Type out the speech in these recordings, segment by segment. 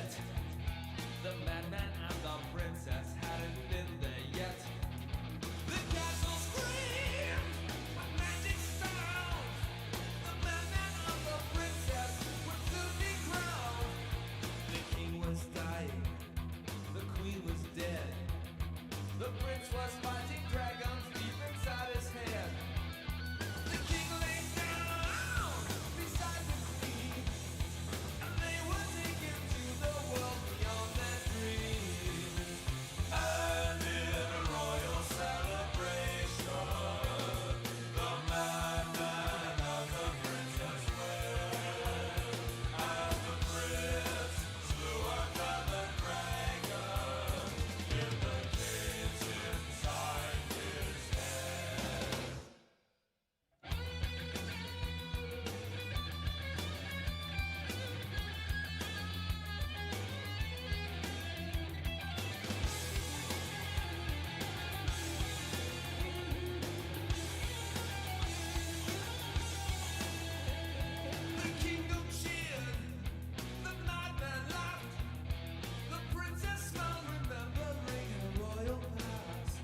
set. The madman and the princess hadn't been there yet. The castle screamed with magic sound. The madman and the princess would soon be crowned. The king was dying, the queen was dead. The prince was fighting dragons deep inside his head. The king lay down beside the queen, and they were taken to the world beyond their dreams. And in a royal celebration, the madman and the princess wed. And the prince slew another dragon in the caves inside his head. The kingdom cheered, the madman laughed, the princess smiled, remembering her royal past.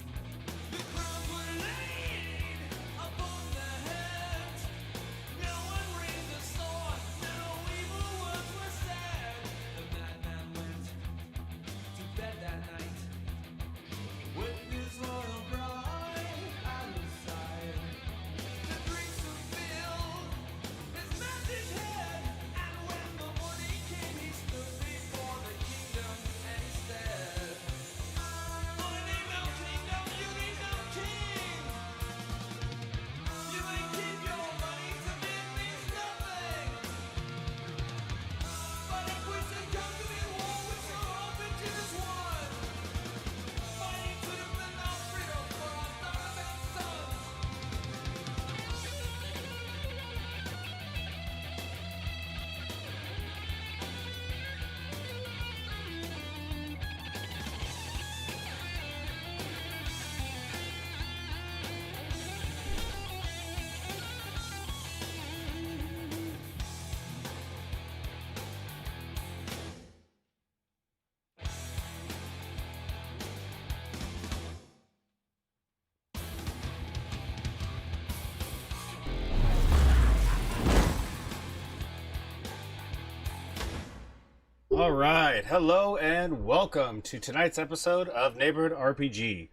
The crowns were laid upon their heads. No one raised a sword, no evil words were said. The madman went to bed that night with his royal bride at his side. The drinks were filled, his magic head, and when the morning came, he stood before the kingdom and he said, "I need no kingdom, you need no king. You may keep your money, to me it means nothing. But if we should come to be war, we shall all be just one, fighting to defend our freedom for our daughters and sons." All right, hello and welcome to tonight's episode of Neighborhood RPG,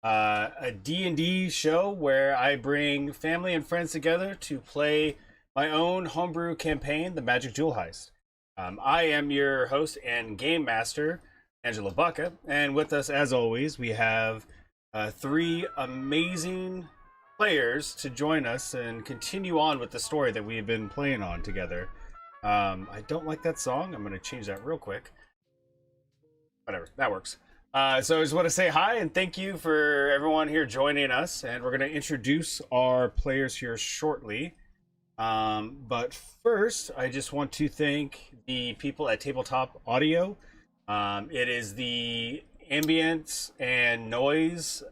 a D&D show where I bring family and friends together to play my own homebrew campaign, the Magic Jewel Heist. I am your host and game master, Angela Bucca, and with us, as always, we have three amazing players to join us and continue on with the story that we have been playing on together. I don't like that song. I'm going to change that real quick. Whatever, that works. So I just want to say hi and thank you for everyone here joining us. And we're going to introduce our players here shortly. But first, I just want to thank the people at Tabletop Audio. It is the ambience and noise,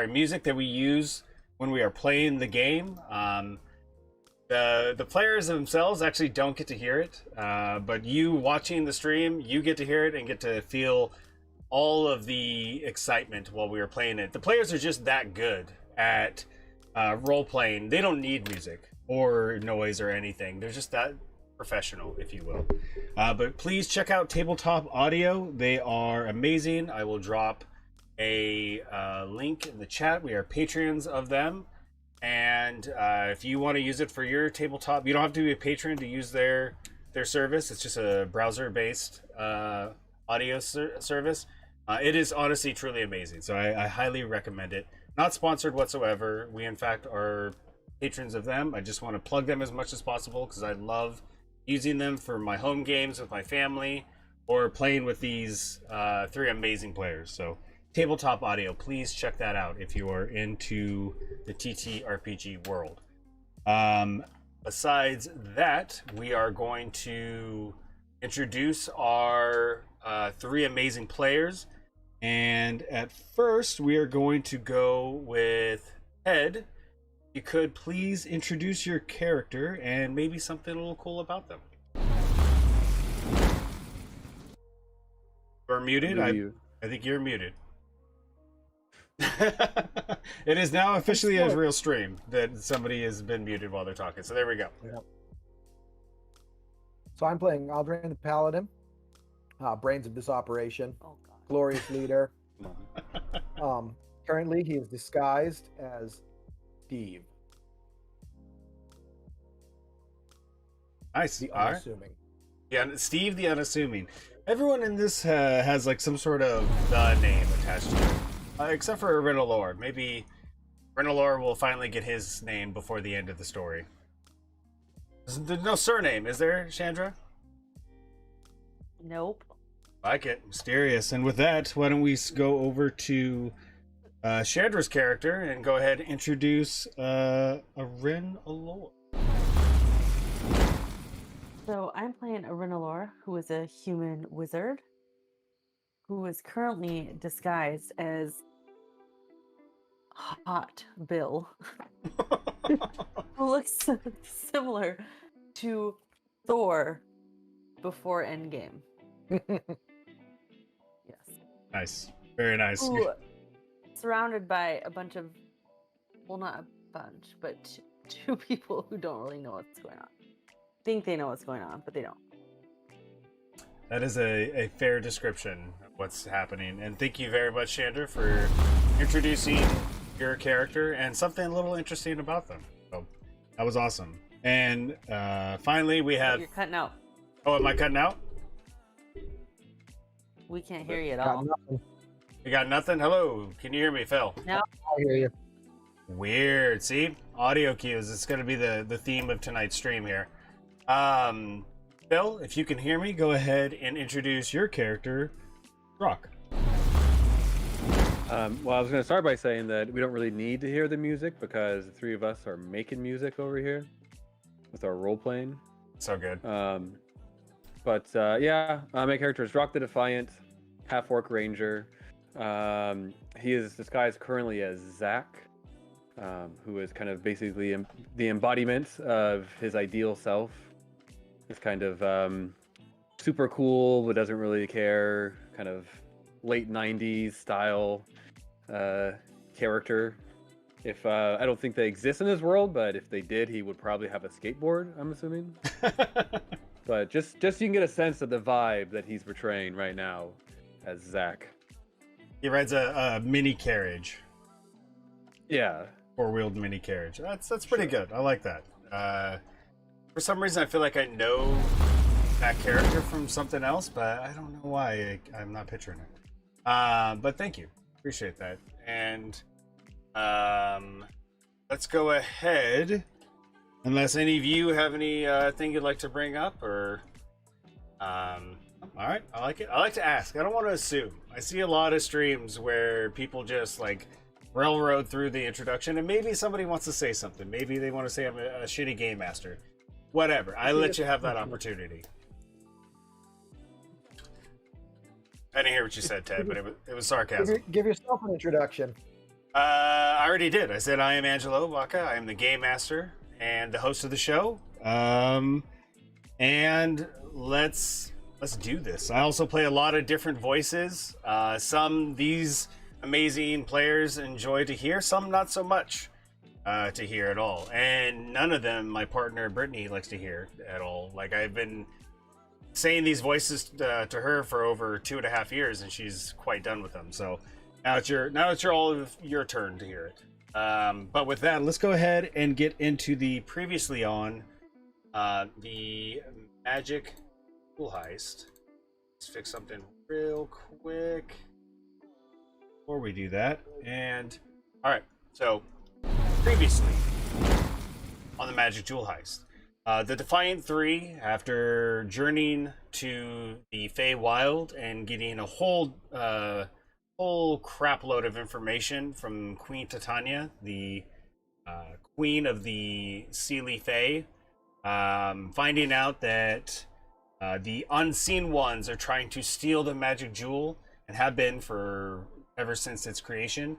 music that we use when we are playing the game. The players themselves actually don't get to hear it, but you watching the stream, you get to hear it and get to feel all of the excitement while we were playing it. The players are just that good at role-playing. They don't need music or noise or anything. They're just that professional, if you will. But please check out Tabletop Audio. They are amazing. I will drop a link in the chat. We are patrons of them. And if you want to use it for your tabletop, you don't have to be a patron to use their service. It's just a browser-based audio service. It is honestly truly amazing, so I highly recommend it. Not sponsored whatsoever. We in fact are patrons of them. I just want to plug them as much as possible because I love using them for my home games with my family or playing with these three amazing players. So Tabletop Audio, please check that out if you are into the TTRPG world. Besides that, we are going to introduce our three amazing players. And at first, we are going to go with Ed. You could please introduce your character and maybe something a little cool about them. You're muted. I think you're muted. It is now officially a real stream that somebody has been muted while they're talking. So there we go. Yep. So I'm playing Aldrain the Paladin, brains of this operation, glorious leader. Currently, he is disguised as Steve. Nice. The All right. unassuming. Yeah, Steve the Unassuming. Everyone in this has like some sort of name attached to it, except for Renalor. Maybe Renalor will finally get his name before the end of the story. There's no surname, is there, Chandra? Nope. Like it. Mysterious. And with that, why don't we go over to Chandra's character and go ahead and introduce Renalor. So I'm playing a Renalor, who is a human wizard, who is currently disguised as Hot Bill, who looks similar to Thor before Endgame. Yes. Nice. Very nice. Who, surrounded by a bunch of, well, not a bunch, but two people who don't really know what's going on. Think they know what's going on, but they don't. That is a fair description of what's happening. And thank you very much, Chandra, for introducing your character and something a little interesting about them. So that was awesome. And finally, we have... You're cutting out. Oh, am I cutting out? We can't hear you at all. You got nothing? Hello, can you hear me, Phil? No. I hear you. Weird. See? Audio cues. It's going to be the theme of tonight's stream here. Phil, if you can hear me, go ahead and introduce your character, Rock. Well, I was going to start by saying that we don't really need to hear the music because the three of us are making music over here with our role playing. So good. Yeah, my character is Rock the Defiant, half-orc ranger. He is disguised currently as Zach, who is kind of basically the embodiment of his ideal self. This kind of super cool, but doesn't really care, kind of late 90s style character. If I don't think they exist in this world, but if they did, he would probably have a skateboard, I'm assuming. But just you can get a sense of the vibe that he's portraying right now as Zach. He rides a mini carriage. Yeah. Four-wheeled mini carriage. That's pretty good. I like that. For some reason, I feel like I know that character from something else, but I don't know why I'm not picturing it. But thank you. Appreciate that. And let's go ahead. Unless any of you have any thing you'd like to bring up, or all right, I like it. I like to ask. I don't want to assume. I see a lot of streams where people just like railroad through the introduction, and maybe somebody wants to say something. Maybe they want to say I'm a shitty game master. Whatever. I let you have that opportunity. I didn't hear what you said, Ted, but it was sarcasm. Give yourself an introduction. I already did. I said I am Angelo Vaca. I am the game master and the host of the show. And let's do this. I also play a lot of different voices. Some these amazing players enjoy to hear, some not so much to hear at all. And none of them my partner Brittany likes to hear at all. Like, I've been saying these voices to her for over 2.5 years, and she's quite done with them. So now it's all of your turn to hear it. But with that, let's go ahead and get into the previously on the magic tool heist. Let's fix something real quick before we do that. And all right, so previously on the magic jewel heist, the Defiant Three, after journeying to the Feywild and getting a whole crap load of information from Queen Titania, the queen of the Seelie Fae, finding out that the Unseen Ones are trying to steal the magic jewel and have been for ever since its creation,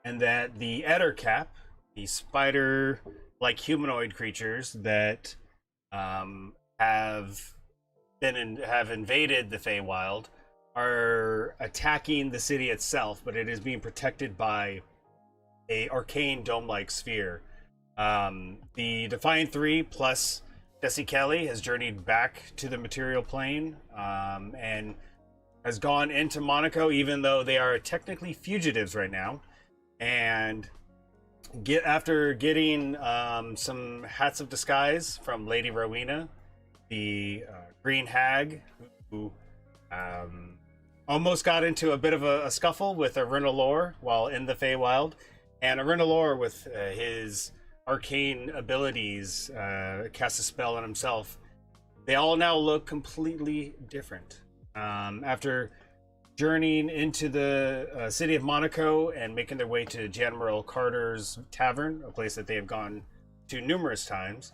and that the Ettercap, the spider-like humanoid creatures that have invaded the Feywild, are attacking the city itself, but it is being protected by a arcane dome-like sphere. The Defiant 3 plus Jesse Kelly has journeyed back to the material plane and has gone into Monaco, even though they are technically fugitives right now. And after getting some hats of disguise from Lady Rowena, the Green Hag, who almost got into a bit of a scuffle with a Renalor while in the Feywild, and a Renalor with his arcane abilities cast a spell on himself. They all now look completely different. After journeying into the city of Monaco and making their way to General Carter's Tavern, a place that they have gone to numerous times,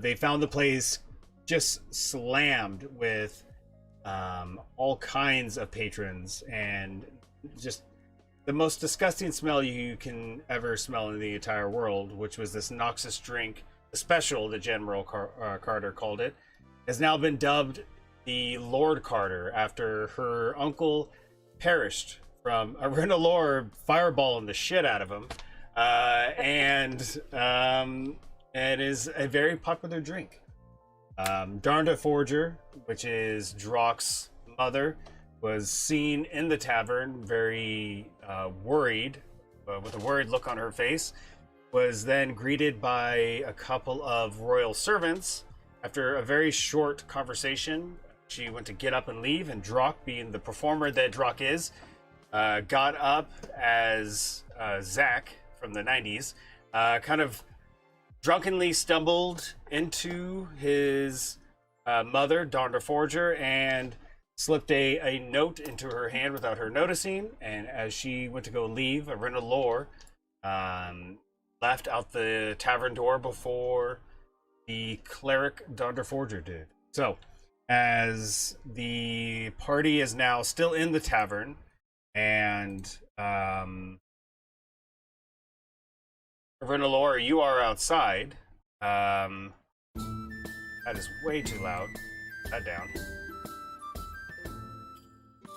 they found the place just slammed with all kinds of patrons and just the most disgusting smell you can ever smell in the entire world, which was this noxious drink, the special that General Carter called it, has now been dubbed the Lord Carter after her uncle perished from a Renalor fireballing the shit out of him, and it is a very popular drink. Darnda Forger, which is Drock's mother, was seen in the tavern very worried, with a worried look on her face, was then greeted by a couple of royal servants. After a very short conversation, she went to get up and leave, and Drock, being the performer that Drock is, got up as Zack from the 90s, kind of drunkenly stumbled into his mother, Darnda Forger, and slipped a note into her hand without her noticing. And as she went to go leave, a Renalor left out the tavern door before the cleric Darnda Forger did. So, as the party is now still in the tavern, and Renalor, you are outside. That is way too loud. Put that down.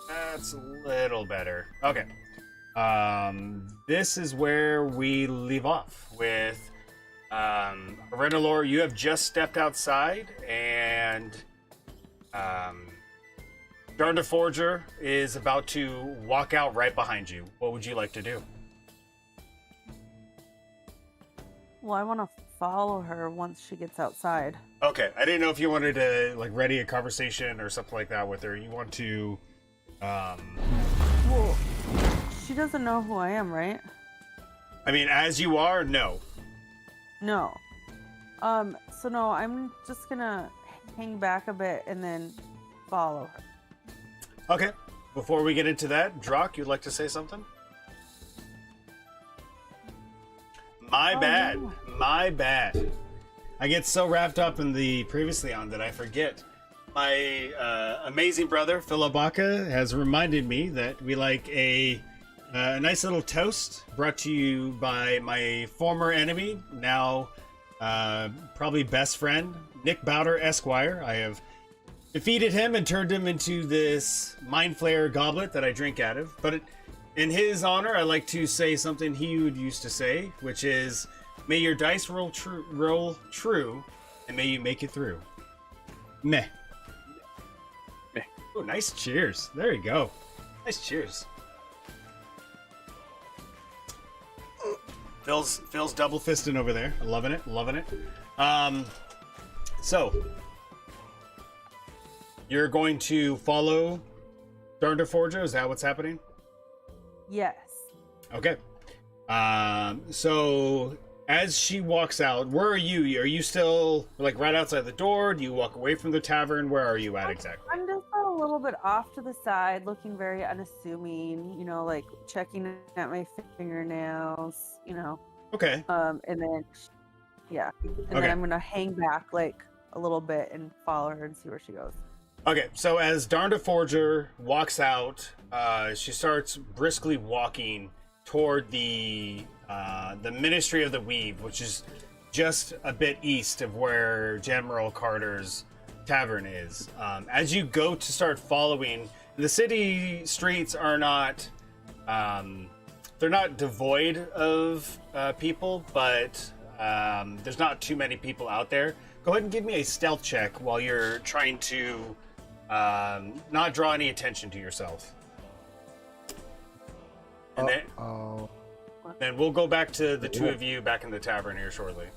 That's a little better. Okay. This is where we leave off with Renalor. You have just stepped outside, and Darnda Forger is about to walk out right behind you. What would you like to do? Well, I want to follow her once she gets outside. Okay, I didn't know if you wanted to like ready a conversation or something like that with her. You want to Well, she doesn't know who I am, right? I mean, as you are, no. No. So no, I'm just gonna hang back a bit and then follow her. Okay. Before we get into that, Drock, you'd like to say something? My bad. No. My bad. I get so wrapped up in the previously on that I forget. My amazing brother, Philibaka, has reminded me that we like a nice little toast brought to you by my former enemy, now probably best friend, Nick Bowder Esquire. I have defeated him and turned him into this Mind Flayer goblet that I drink out of. But in his honor, I like to say something he would used to say, which is, may your dice roll true, and may you make it through. Meh. Meh. Oh, nice cheers. There you go. Nice cheers. Phil's double fisting over there. Loving it, loving it. So you're going to follow Darnda Forger? Is that what's happening? Yes. Okay. So as she walks out, where are you? Are you still like right outside the door? Do you walk away from the tavern? Where are you at exactly? I'm just a little bit off to the side, looking very unassuming, you know, like checking at my fingernails, you know. Okay. And then, yeah. And Okay. then I'm going to hang back like a little bit and follow her and see where she goes. Okay, so as Darnda Forger walks out, she starts briskly walking toward the Ministry of the Weave, which is just a bit east of where General Carter's tavern is. As you go to start following the city streets are not, they're not devoid of people, but there's not too many people out there. Go ahead and give me a stealth check while you're trying to not draw any attention to yourself. And then we'll go back to the two of you back in the tavern here shortly.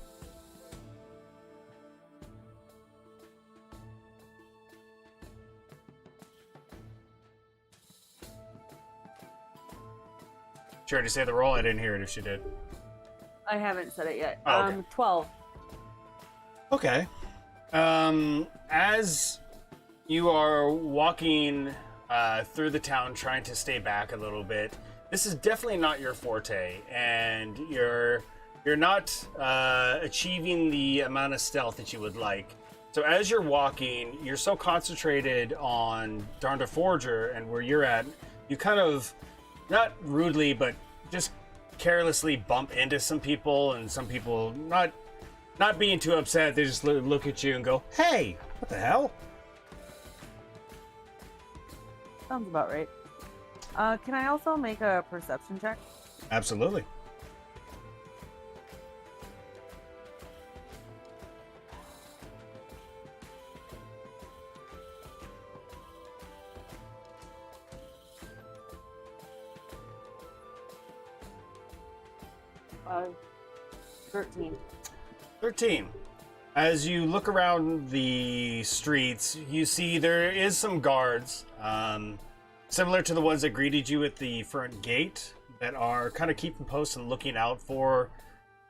Did she already say the roll? I didn't hear it if she did. I haven't said it yet. Oh, okay. 12. Okay. As you are walking through the town trying to stay back a little bit, this is definitely not your forte, and you're not achieving the amount of stealth that you would like. So as you're walking, you're so concentrated on Darnda Forger and where you're at, you kind of, not rudely, but just carelessly bump into some people, and some people not being too upset, they just look at you and go, "Hey, what the hell?" Sounds about right. Can I also make a perception check? Absolutely. Uh, 13. 13. As you look around the streets, you see there is some guards, similar to the ones that greeted you at the front gate, that are kind of keeping post and looking out for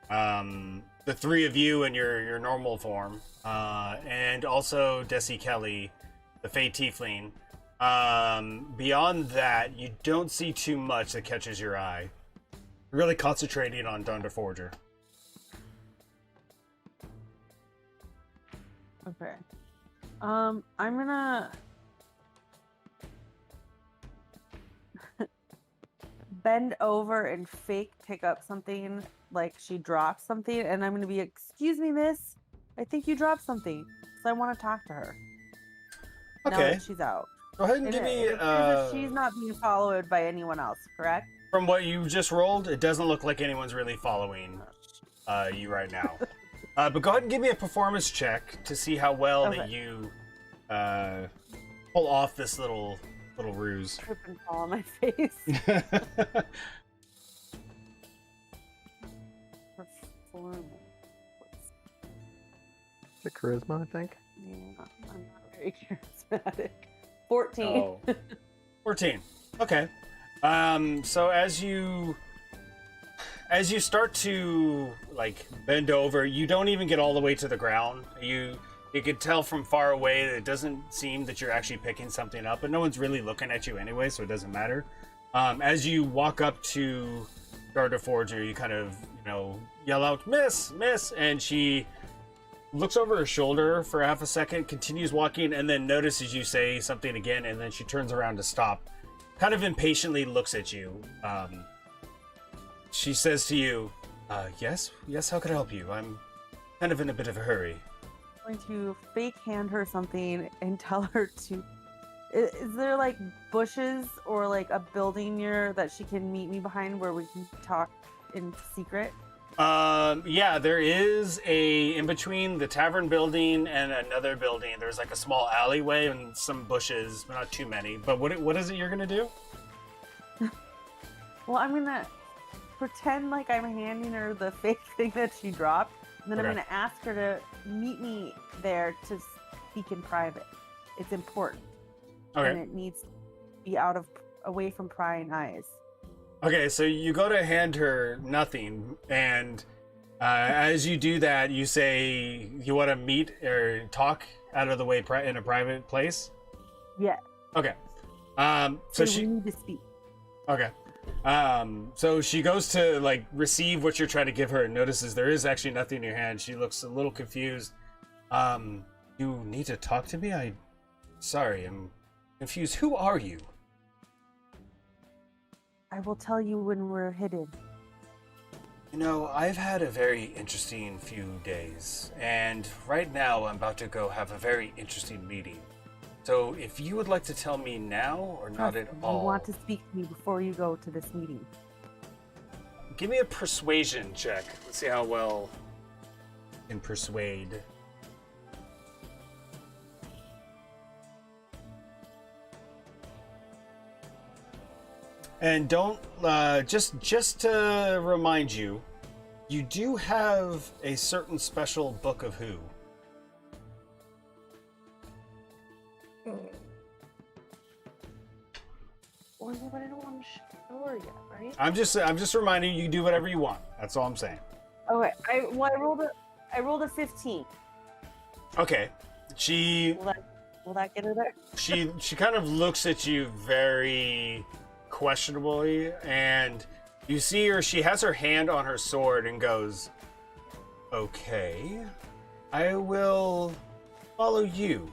the three of you in your normal form, and also Desi Kelly, the Fey Tiefling. Beyond that, you don't see too much that catches your eye. You're really concentrating on Darnda Forger. Okay. I'm gonna bend over and fake pick up something, like she dropped something, and I'm gonna be, "Excuse me, miss. I think you dropped something." So I want to talk to her. Now Okay. that she's out. Go ahead and give me. It appears that she's not being followed by anyone else, correct? From what you just rolled, it doesn't look like anyone's really following you right now. But go ahead and give me a performance check to see how well that you pull off this little ruse. Trip and fall on my face. Performance. The charisma, I think. Yeah, I'm not very charismatic. 14. Oh. 14. Okay. So as you start to like bend over, you don't even get all the way to the ground. You could tell from far away that it doesn't seem that you're actually picking something up, but no one's really looking at you anyway, so it doesn't matter. As you walk up to Darnda Forger, you kind of, yell out, "Miss, miss," and she looks over her shoulder for half a second, continues walking, and then notices you say something again, and then she turns around to stop. Kind of impatiently looks at you. She says to you, yes, how can I help you? I'm kind of in a bit of a hurry." I'm going to fake hand her something and tell her to... Is there like bushes or like a building near that she can meet me behind where we can talk in secret? Yeah, there is in between the tavern building and another building, there's like a small alleyway and some bushes, but not too many. But what is it you're gonna do? Well, I'm gonna pretend like I'm handing her the fake thing that she dropped, and then Okay. I'm gonna ask her to meet me there to speak in private. It's important, and Okay. it needs to be away from prying eyes. Okay, so you go to hand her nothing, and as you do that, you say you want to meet or talk out of the way in a private place. Yeah. Okay. So we need to speak. Okay. So she goes to like receive what you're trying to give her and notices there is actually nothing in your hand. She looks a little confused. You need to talk to me? Sorry, I'm confused. Who are you? I will tell you when we're hidden. I've had a very interesting few days, and right now I'm about to go have a very interesting meeting. So if you would like to tell me now or not at all. You want to speak to me before you go to this meeting. Give me a persuasion check. Let's see how well you can persuade. And don't just to remind you, you do have a certain special book of who. Well, yeah, but I don't want to show her yet, right? I'm just reminding you, you can do whatever you want. That's all I'm saying. Okay. I rolled a 15. Okay. She Will that get her there? she kind of looks at you very questionably, and you see her, she has her hand on her sword and goes, okay, I will follow you,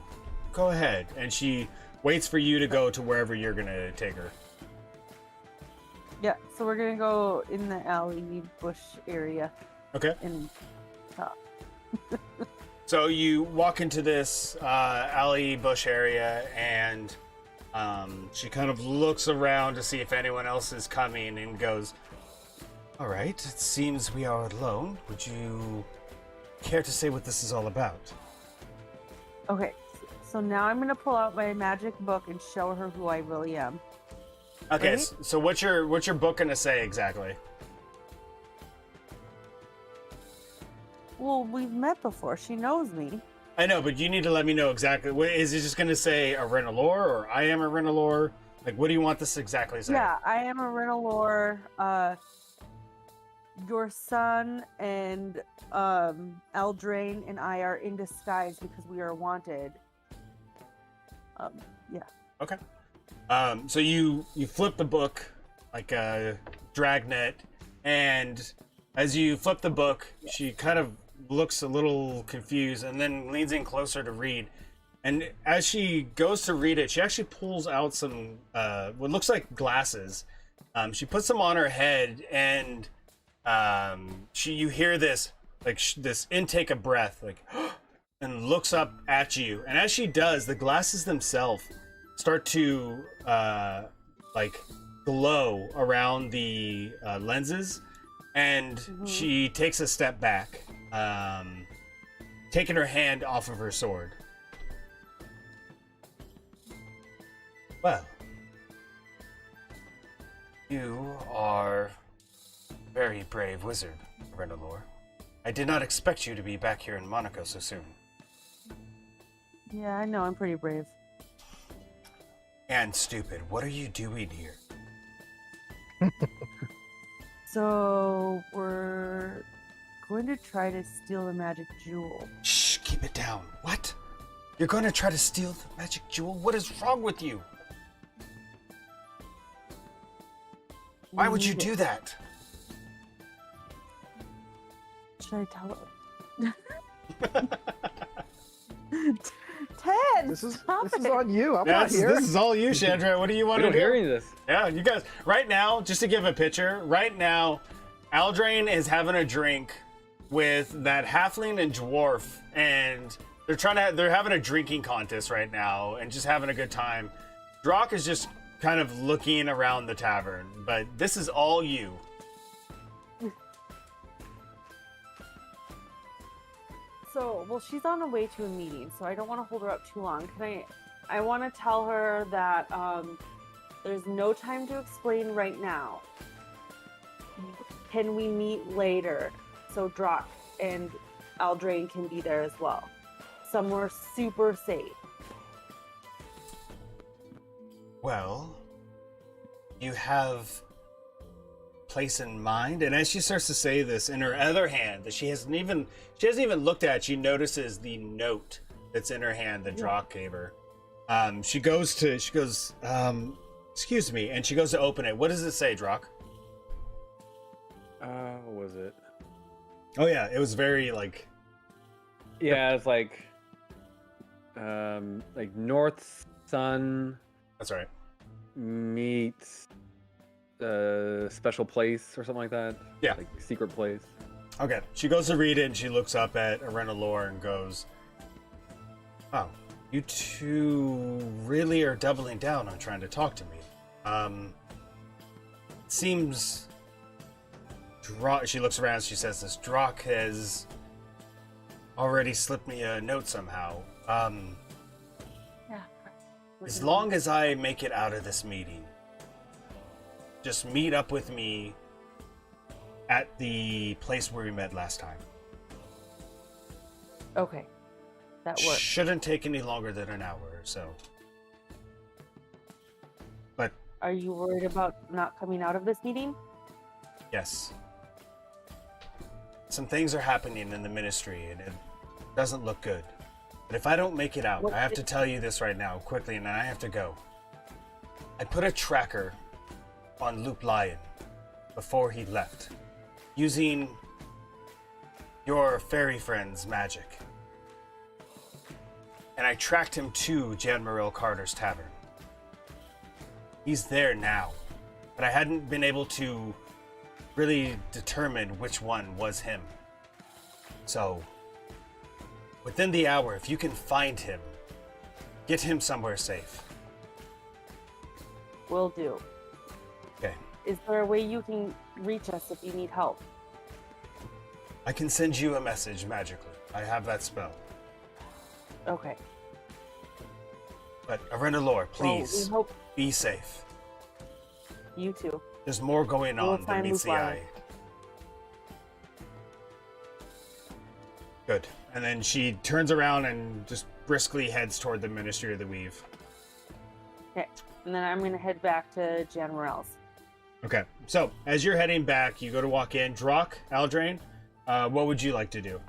go ahead. And she waits for you to go to wherever you're gonna take her. Yeah, so we're gonna go in the alley bush area Okay. and talk. So you walk into this alley bush area, and she kind of looks around to see if anyone else is coming and goes, all right, it seems we are alone. Would you care to say what this is all about? Okay, so now I'm gonna pull out my magic book and show her who I really am. Okay, Right? so what's your book gonna say exactly? Well, we've met before. She knows me. I know, but you need to let me know exactly. Is it just gonna say a Renalor, or I am a Renalor? Like, what do you want this exactly to say? Yeah, I am a Renalor. Your son and Eldraine and I are in disguise because we are wanted. Yeah. Okay. So you flip the book like a dragnet, and as you flip the book, she kind of looks a little confused and then leans in closer to read. And as she goes to read it, she actually pulls out some what looks like glasses. She puts them on her head, and you hear this like this intake of breath, like, and looks up at you. And as she does, the glasses themselves start to like glow around the lenses, and she takes a step back, taking her hand off of her sword. Well, you are a very brave wizard, Renalor. I did not expect you to be back here in Monaco so soon. Yeah, I know. I'm pretty brave. And stupid. What are you doing here? So we're going to try to steal the magic jewel. Shh, keep it down. What? You're going to try to steal the magic jewel? What is wrong with you? Why would you do that? Should I tell her? Ted, This is stop this is it. on you. I'm not here. This is all you, Chandra. What do you want We to don't do? hear any of this. Yeah, you guys. Right now, just to give a picture, right now, Aldrain is having a drink with that halfling and dwarf, and they're having a drinking contest right now and just having a good time. Drock is just kind of looking around the tavern, but this is all you. So, well, she's on her way to a meeting, so I don't want to hold her up too long. I want to tell her that there's no time to explain right now. Can we meet later? So Drock and Aldrain can be there as well. Somewhere super safe. Well, you have place in mind. And as she starts to say this, in her other hand that she hasn't even looked at, she notices the note that's in her hand that Drock gave her. She goes, excuse me, and she goes to open it. What does it say, Drock? What was it? Oh yeah, it was very like, Yeah, it's like North Sun that's right. meets special place or something like that. Yeah. Like secret place. Okay, she goes to read it, and she looks up at Arenalor and goes, "Oh, You two really are doubling down on trying to talk to me. It seems she looks around, she says this, Drock has already slipped me a note somehow. Yeah. As long as I make it out of this meeting, just meet up with me at the place where we met last time. Okay. That works. Shouldn't take any longer than an hour or so. But Are you worried about not coming out of this meeting? yes. Some things are happening in the ministry and it doesn't look good. But if I don't make it out, I have to tell you this right now quickly and then I have to go. I put a tracker on Loop Lion before he left, using your fairy friend's magic. And I tracked him to Jan Moril Carter's tavern. He's there now, but I hadn't been able to really determine which one was him. So, within the hour, if you can find him, get him somewhere safe. Will do. Okay. Is there a way you can reach us if you need help? I can send you a message magically. I have that spell. Okay. But Arenalor, please, Well, we hope be safe. you too. There's more going We'll on than find meets the Loop eye. Lion. Good. And then she turns around and just briskly heads toward the Ministry of the Weave. Okay. And then I'm going to head back to Jan Morel's. Okay. So, as you're heading back, you go to walk in. Drock, Aldrain, what would you like to do?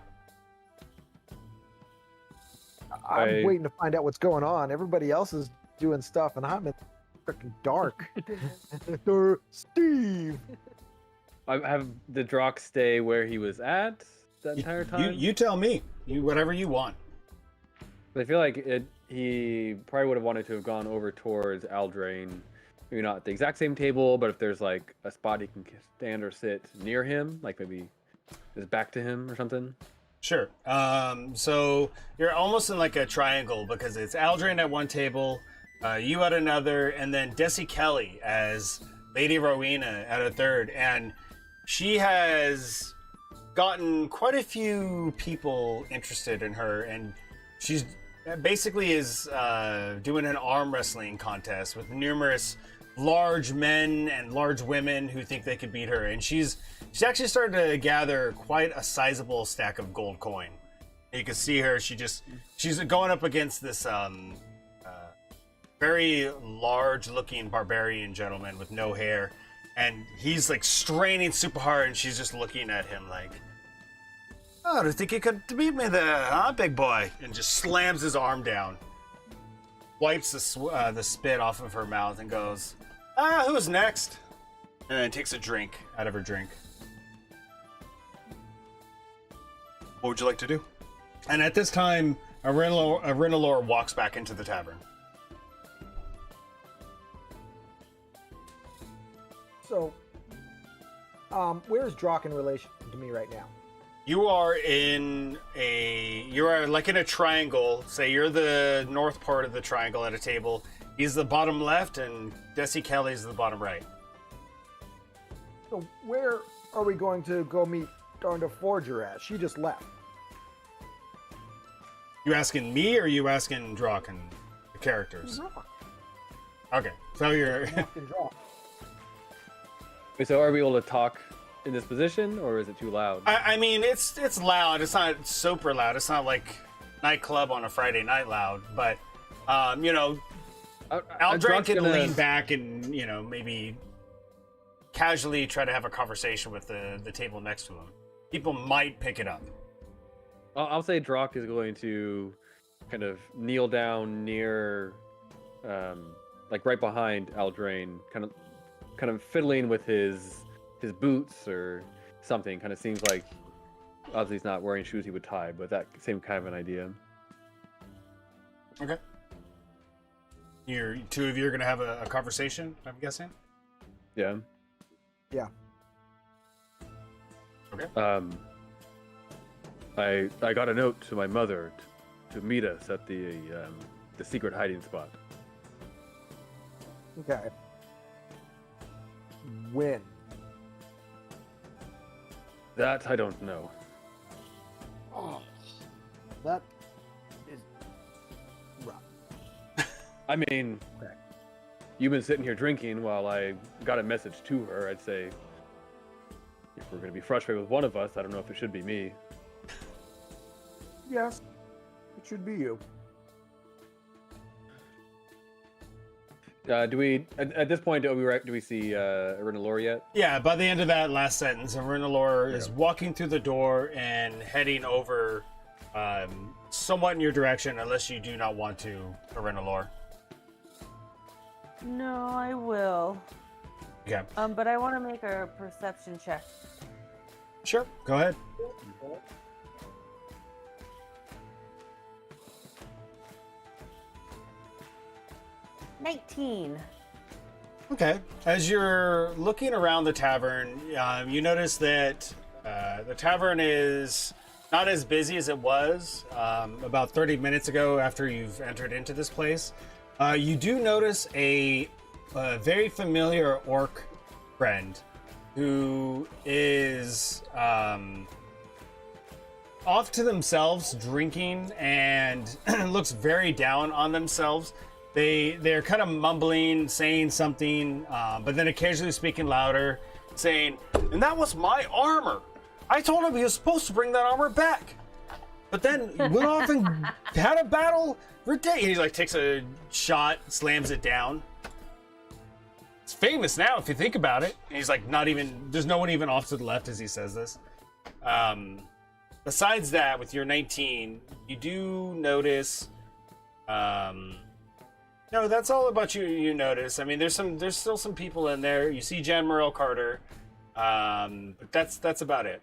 I'm waiting to find out what's going on. Everybody else is doing stuff, and I'm in freaking dark. Steve. I have the Drock stay where he was at that entire time. You tell me. Whatever you want. I feel like he probably would have wanted to have gone over towards Aldrain. Maybe not at the exact same table, but if there's like a spot he can stand or sit near him, like maybe his back to him or something. Sure. So you're almost in like a triangle because it's Aldrain at one table, you at another, and then Desi Kelly as Lady Rowena at a third. And she has gotten quite a few people interested in her, and she's basically is doing an arm wrestling contest with numerous large men and large women who think they could beat her, and she's actually started to gather quite a sizable stack of gold coin. You can see her, she's going up against this very large looking barbarian gentleman with no hair, and he's like straining super hard, and she's just looking at him like, oh, do you think you could beat me there, huh, big boy? And just slams his arm down, wipes the spit off of her mouth, and goes, who's next? And then takes a drink out of her drink. What would you like to do? And at this time, Arenalor walks back into the tavern. So, where's Drock in relation to me right now? You are like in a triangle. Say you're the north part of the triangle at a table. He's the bottom left, and Desi Kelly's the bottom right. So, where are we going to go meet Darnda Forger at? She just left. You asking me, or you asking Drock and the characters? Drock. Okay, so you're. Drock and Drock. Wait, so are we able to talk in this position, or is it too loud? I mean, it's loud. It's not super loud. It's not like nightclub on a Friday night loud, but Aldrin Drock's can gonna- lean back and maybe casually try to have a conversation with the table next to him. People might pick it up. I'll say Drock is going to kind of kneel down near, like right behind Aldrain, kind of fiddling with his boots or something. Kind of seems like obviously he's not wearing shoes he would tie, but that same kind of an idea. Okay. Two of you are gonna have a conversation, I'm guessing. Yeah. Yeah. Okay. I got a note to my mother to meet us at the secret hiding spot. Okay. When? That I don't know. Oh, that is rough. I mean, Okay. you've been sitting here drinking while I got a message to her. I'd say if we're going to be frustrated with one of us, I don't know if it should be me. Yes, it should be you. Do we at this point do we see Arinalor yet? Yeah, by the end of that last sentence, Arinalor is walking through the door and heading over somewhat in your direction, unless you do not want to, Arinalor. No, I will. Okay. But I want to make a perception check. Sure, go ahead. $19. Okay. As you're looking around the tavern, you notice that the tavern is not as busy as it was about 30 minutes ago after you've entered into this place. You do notice a very familiar orc friend who is off to themselves drinking and looks very down on themselves. They're kind of mumbling, saying something, but then occasionally speaking louder, saying, "And that was my armor. I told him he was supposed to bring that armor back, but then he went off and had a battle for day." And he like takes a shot, slams it down. It's famous now if you think about it. And he's like, not even. There's no one even off to the left as he says this. Besides that, with your 19, you do notice. No, that's all about you notice. I mean, there's still some people in there. You see Jan Morel Carter, but that's about it.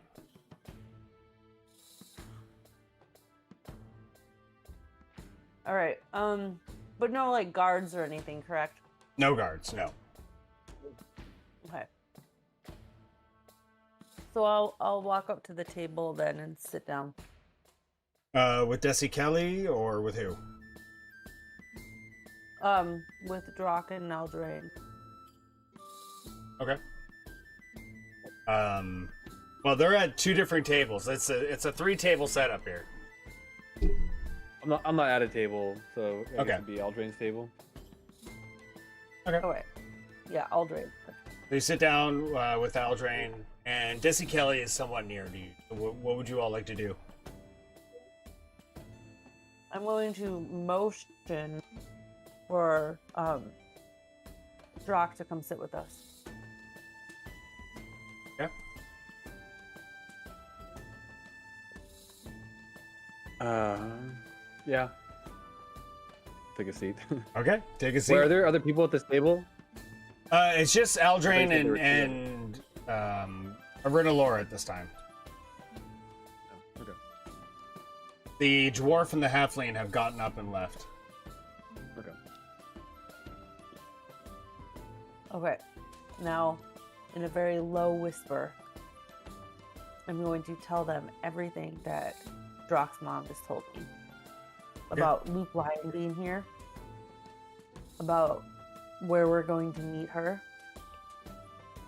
All right. But no like guards or anything, correct? No guards, no. Okay. So I'll walk up to the table then and sit down. With Desi Kelly or with who? With Drock and Eldraine. Okay. Well, they're at two different tables. It's a 3-table setup here. I'm not at a table, so I Okay. guess it'd be Eldraine's table. Okay. Oh wait. Yeah, Eldraine. They sit down with Eldraine, and Desi Kelly is somewhat near to you. What would you all like to do? I'm going to motion for Drock to come sit with us. Okay. Yeah. Take a seat. Okay, take a seat. Where are there other people at this table? It's just Eldraine I thought you and said there Arinalor at this time. Oh, okay. The dwarf and the halfling have gotten up and left. Okay. Okay. Now, in a very low whisper, I'm going to tell them everything that Drock's mom just told me. About Luke Lyon being here. About where we're going to meet her.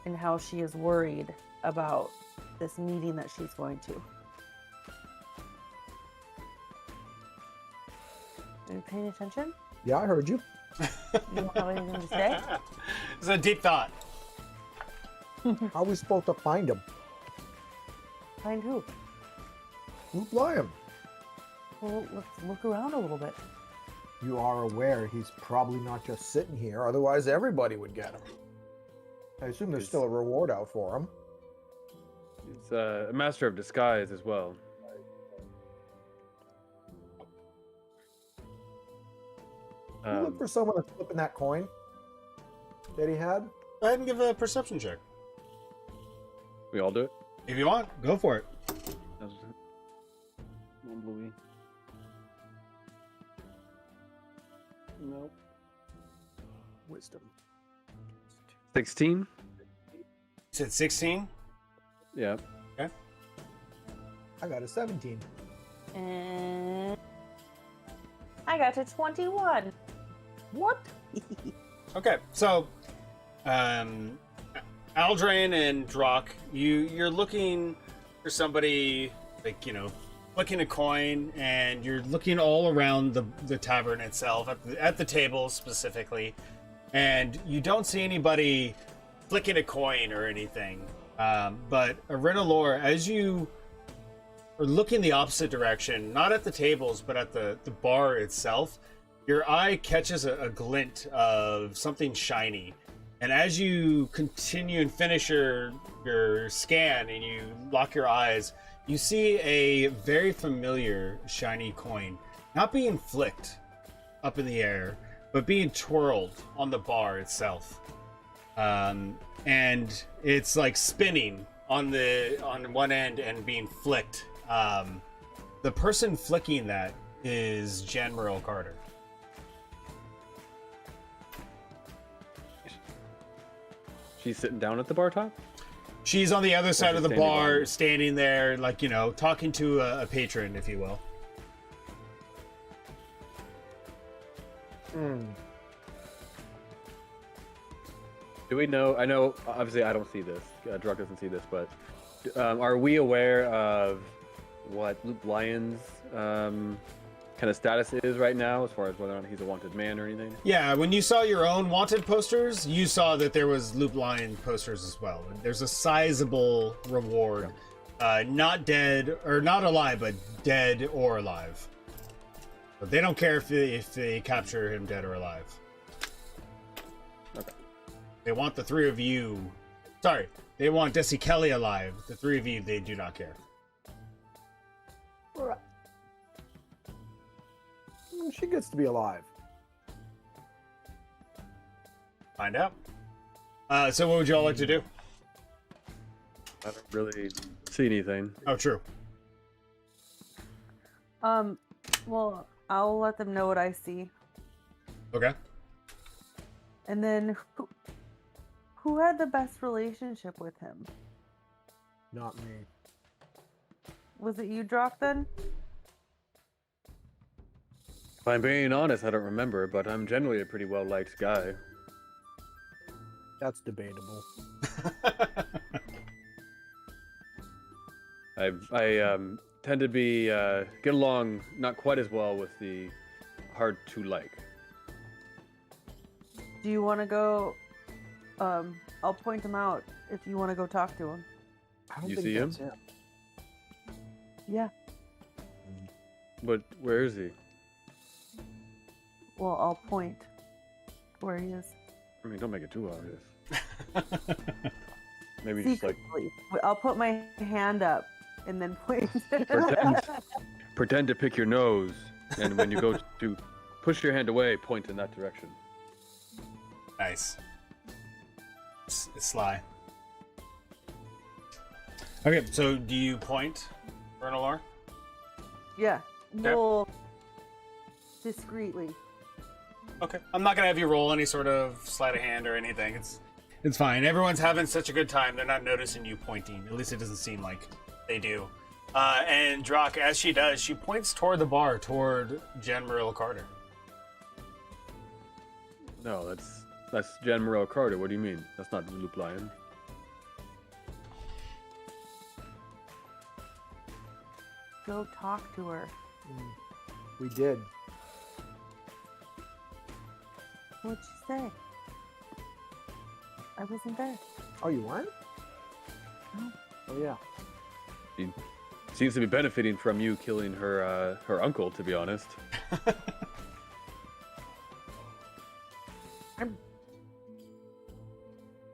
And how she is worried about this meeting that she's going to. Are you paying attention? Yeah, I heard you. You don't have anything to say? It's a deep thought. How are we supposed to find him? Find who? Luke Lyon. Well, let's look around a little bit. You are aware he's probably not just sitting here, otherwise everybody would get him. I assume there's still a reward out for him. It's a master of disguise as well. Can you look for someone that's flipping that coin that he had? Go ahead and give a perception check. We all do it? If you want, go for it. One bluey. Nope. Wisdom. 16? You said 16? Yeah. I got a 17. And I got to 21. What? Okay, so Aldrain and Drock, you're looking for somebody, like, flicking a coin, and you're looking all around the tavern itself, at the tables specifically, and you don't see anybody flicking a coin or anything. But Arinalor, as you are looking the opposite direction, not at the tables, but at the bar itself, your eye catches a glint of something shiny. And as you continue and finish your scan and you lock your eyes, you see a very familiar shiny coin, not being flicked up in the air, but being twirled on the bar itself. And it's like spinning on one end and being flicked. The person flicking that is Jan Merle Carter. She's sitting down at the bar top? She's on the other side of the standing bar, behind? standing there, like, talking to a patron, if you will. Do we know? I know, obviously, I don't see this. Druck doesn't see this, but are we aware of what Luke Lyon's kind of status is right now, as far as whether or not he's a wanted man or anything? Yeah, when you saw your own wanted posters, you saw that there was Loop Lion posters as well. There's a sizable reward. Not dead, or not alive, but dead or alive. But they don't care if they capture him dead or alive. Okay. They want the three of you... Sorry, they want Desi Kelly alive. The three of you, they do not care. She gets to be alive. Find out. So what would you all like to do? I don't really see anything. Oh, true. Well, I'll let them know what I see. Okay. And then who had the best relationship with him? Not me. Was it you, Drock, then? If I'm being honest, I don't remember, but I'm generally a pretty well-liked guy. That's debatable. I tend to be get along not quite as well with the hard to like. Do you want to go? I'll point him out if you want to go talk to him. I don't You think see him? that's him. Yeah. But where is he? Well, I'll point where he is. I mean, don't make it too obvious. Maybe just like Secretly. I'll put my hand up and then point. pretend to pick your nose, and when you go to push your hand away, point in that direction. Nice. It's sly. Okay, so do you point, Bernalar? Yeah. Okay. Well, discreetly. Okay. I'm not gonna have you roll any sort of sleight of hand or anything. It's fine. Everyone's having such a good time. They're not noticing you pointing. At least it doesn't seem like they do. And Drock, as she does, she points toward the bar, toward Jen Merle Carter. No, that's Jan Morel Carter. What do you mean? That's not Luke Lyon. Go talk to her. We did. What'd she say? I wasn't there. Oh, you weren't? No. Oh, yeah. She seems to be benefiting from you killing her her uncle, to be honest.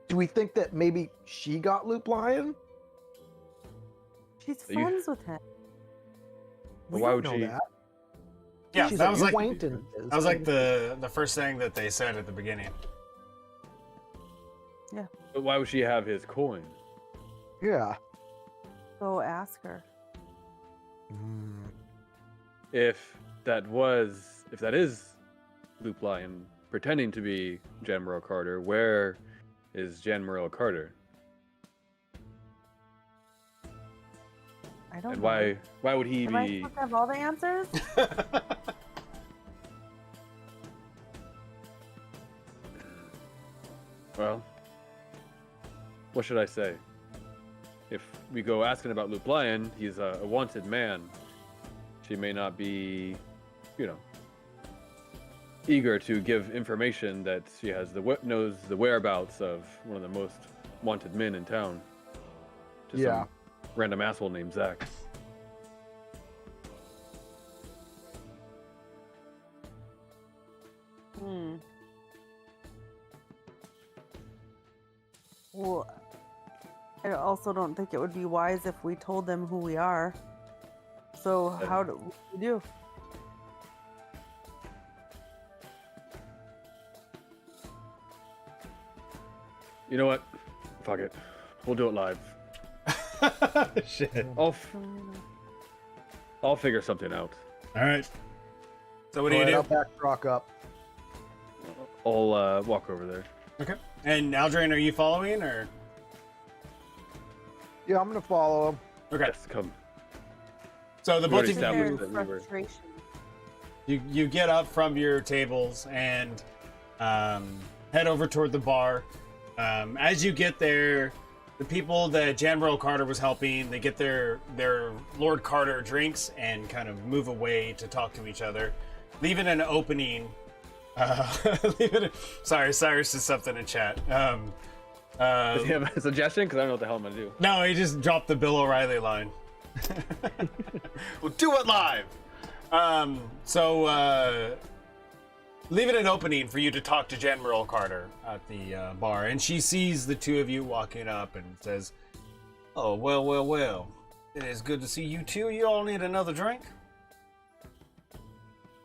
Do we think that maybe she got Loop Lion? She's You- friends with him. We Why don't would know she- that. Yeah, She's that was like acquaintances. the first thing that they said at the beginning. But why would she have his coin? Yeah. Go ask her. If that is Luke Lyon pretending to be Jan Morel Carter, where is Jan Morel Carter? I don't And know. why would he Am I be? supposed to have all the answers? Well, what should I say? If we go asking about Luke Lyon, he's a wanted man. She may not be, eager to give information that she has knows the whereabouts of one of the most wanted men in town. To some random asshole named Zach. Well, I also don't think it would be wise if we told them who we are. So how do we do? You know what? Fuck it. We'll do it live. Shit. I'll figure something out. All right. So what do you do? I'll back Brock up. I'll walk over there. Okay. And Aldrain, are you following or? Yeah, I'm gonna follow him. Okay. Yes, come. So the We already both of established you, that we were- Frustration. you get up from your tables and head over toward the bar. As you get there, the people that General Carter was helping, they get their Lord Carter drinks and kind of move away to talk to each other, leaving an opening. Sorry, Cyrus did something in chat. Does he have a suggestion? Because I don't know what the hell I'm gonna do. No, he just dropped the Bill O'Reilly line. We'll do it live. Leaving an opening for you to talk to General Carter at the bar, and she sees the two of you walking up and says, "Oh, well. It is good to see you two. You all need another drink?"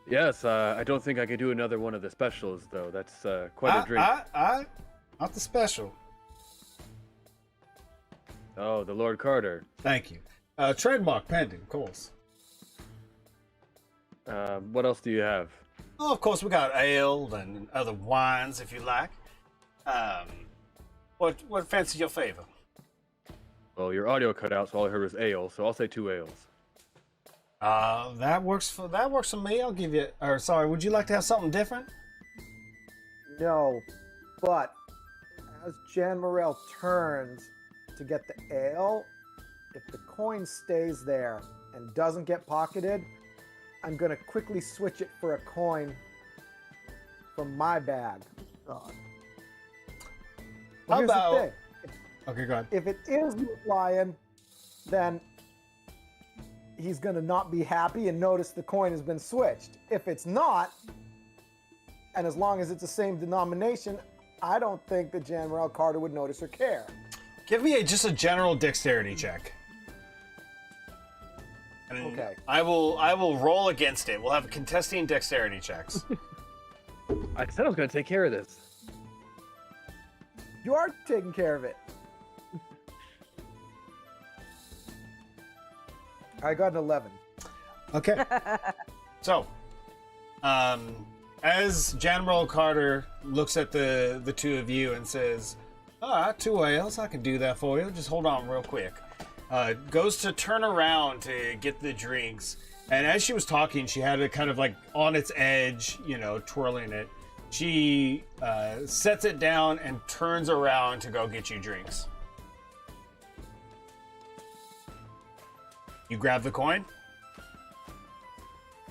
Yes, I don't think I could do another one of the specials though. That's quite a drink. Not the special. Oh, the Lord Carter. Thank you. Trademark pending, of course. What else do you have? Oh, of course, we got ale and other wines if you like. What fancy your favor? Well, your audio cut out, so all I heard was ale. So I'll say 2 ales. That works for me. I'll give you. Or sorry, would you like to have something different? No, but as Jan Morel turns to get the ale, if the coin stays there and doesn't get pocketed, I'm gonna quickly switch it for a coin from my bag. God. But How here's the about- thing. Okay, go ahead. If it is Lion, then he's gonna not be happy and notice the coin has been switched. If it's not, and as long as it's the same denomination, I don't think that Jan Morel Carter would notice or care. Give me just a general dexterity check. And Okay. I will roll against it. We'll have contesting dexterity checks. I said I was gonna take care of this. You are taking care of it. I got an 11. Okay. So, as General Carter looks at the two of you and says, "All right, 2 ales, I can do that for you. Just hold on real quick." Goes to turn around to get the drinks, and as she was talking, she had it kind of like on its edge, twirling it. She sets it down and turns around to go get you drinks. You grab the coin?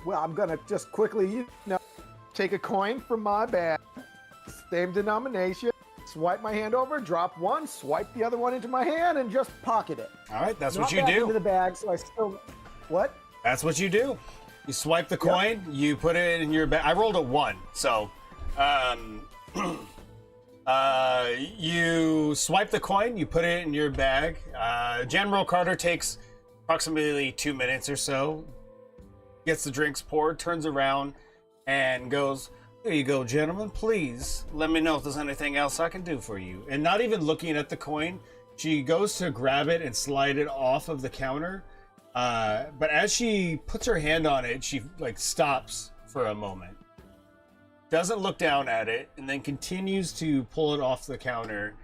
Well, I'm gonna just quickly, take a coin from my bag, same denomination, swipe my hand over, drop one, swipe the other one into my hand, and just pocket it. All right, that's Not what you back do. into the bag, so I still. What? That's what you do. You swipe the coin, you put it in your bag. I rolled a 1, so you swipe the coin, you put it in your bag. General Carter takes approximately 2 minutes or so, gets the drinks poured, turns around, and goes, "Here you go, gentlemen. Please let me know if there's anything else I can do for you." And not even looking at the coin, she goes to grab it and slide it off of the counter. But as she puts her hand on it, she stops for a moment, doesn't look down at it, and then continues to pull it off the counter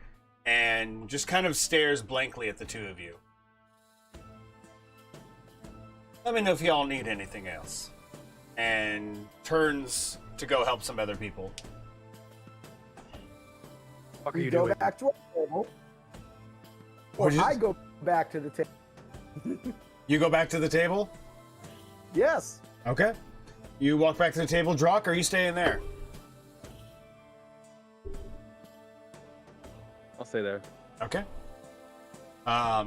and just kind of stares blankly at the two of you. "Let me know if y'all need anything else," and turns to go help some other people. What are We you go doing? back to our table. Or What'd you- I go back to the table. You go back to the table? Yes. Okay. You walk back to the table, Drock, or are you staying there? I'll stay there. Okay. I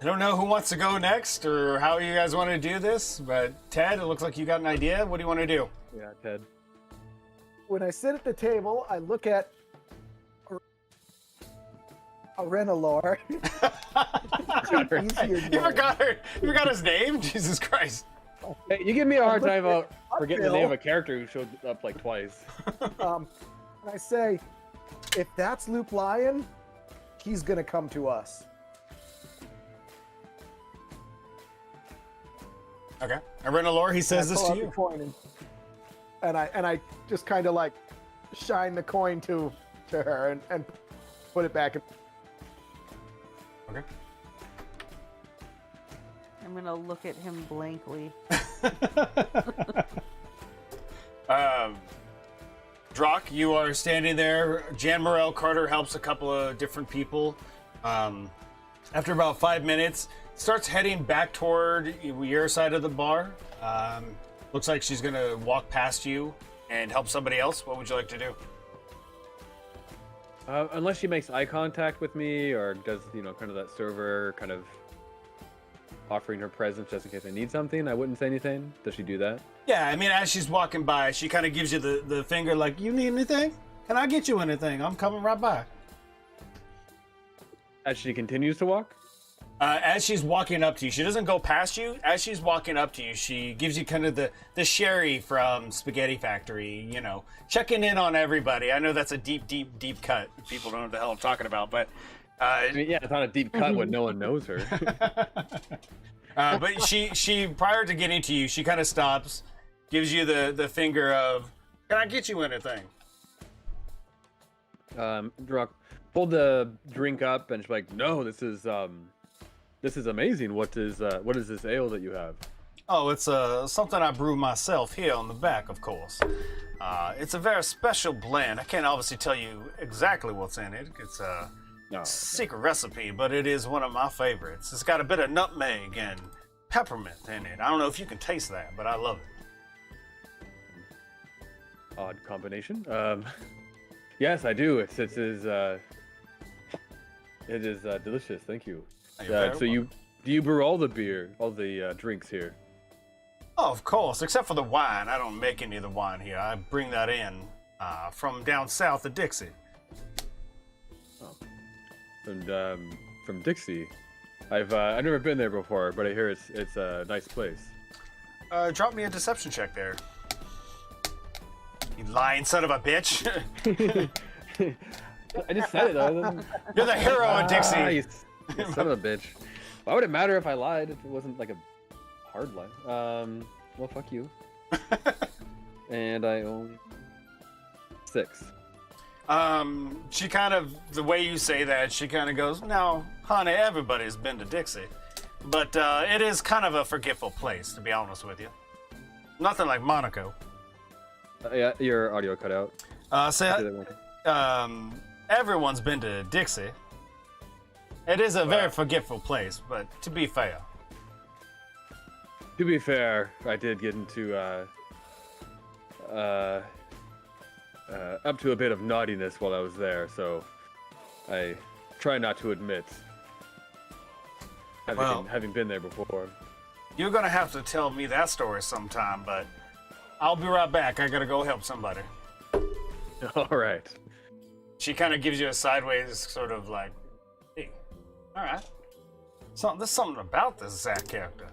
don't know who wants to go next or how you guys want to do this, but Ted, it looks like you got an idea. What do you want to do? Yeah, Ted. When I sit at the table, I look at a Renalor. Easier You name. forgot his name? Jesus Christ. Hey, you give me a hard look time at about forgetting the Bill. name of a character who showed up like twice. And I say, if that's Loop Lion, he's gonna come to us. Okay. And Renalor, he says I this pull to out the you. coin and I just kind of like shine the coin to her and put it back in. Okay. I'm gonna look at him blankly. Drock, you are standing there. Jan Morel Carter helps a couple of different people. After about 5 minutes, starts heading back toward your side of the bar. Looks like she's gonna walk past you and help somebody else. What would you like to do? Unless she makes eye contact with me or does, kind of that server kind of offering her presence just in case I need something, I wouldn't say anything. Does she do that? Yeah, I mean, as she's walking by, she kind of gives you the finger like, you need anything? Can I get you anything? I'm coming right by. As she continues to walk? As she's walking up to you, she doesn't go past you. As she's walking up to you, she gives you kind of the Sherry from Spaghetti Factory, checking in on everybody. I know that's a deep cut. People don't know what the hell I'm talking about, but I mean, yeah, it's not a deep cut when no one knows her. but she prior to getting to you, she kind of stops, gives you the finger of, can I get you anything? Drock, pulled the drink up and she's like, no, this is amazing. What is this ale that you have? Oh, it's something I brew myself here on the back, of course. It's a very special blend. I can't obviously tell you exactly what's in it. It's a secret recipe, but it is one of my favorites. It's got a bit of nutmeg and peppermint in it. I don't know if you can taste that, but I love it. Odd combination. Yes, I do. It is delicious. Thank you. You're very So do you brew all the beer, all the drinks here? Oh, of course, except for the wine. I don't make any of the wine here. I bring that in from down south of Dixie. And from Dixie, I've never been there before, but I hear it's a nice place. Drop me a deception check there. You lying son of a bitch. I just said it though. You're the hero of Dixie. You son of a bitch. Why would it matter if I lied if it wasn't like a hard lie? Well, fuck you. And I only 6. She kind of, the way you say that, she kind of goes, now, honey, everybody's been to Dixie. But it is kind of a forgetful place, to be honest with you. Nothing like Monaco. Yeah, your audio cut out. Everyone's been to Dixie. It is a very forgetful place, but to be fair. To be fair, I did get into up to a bit of naughtiness while I was there, so I try not to admit having been there before. You're gonna have to tell me that story sometime, but I'll be right back. I gotta go help somebody. All right. She kind of gives you a sideways sort of like, hey, all right. There's something about this Zach character.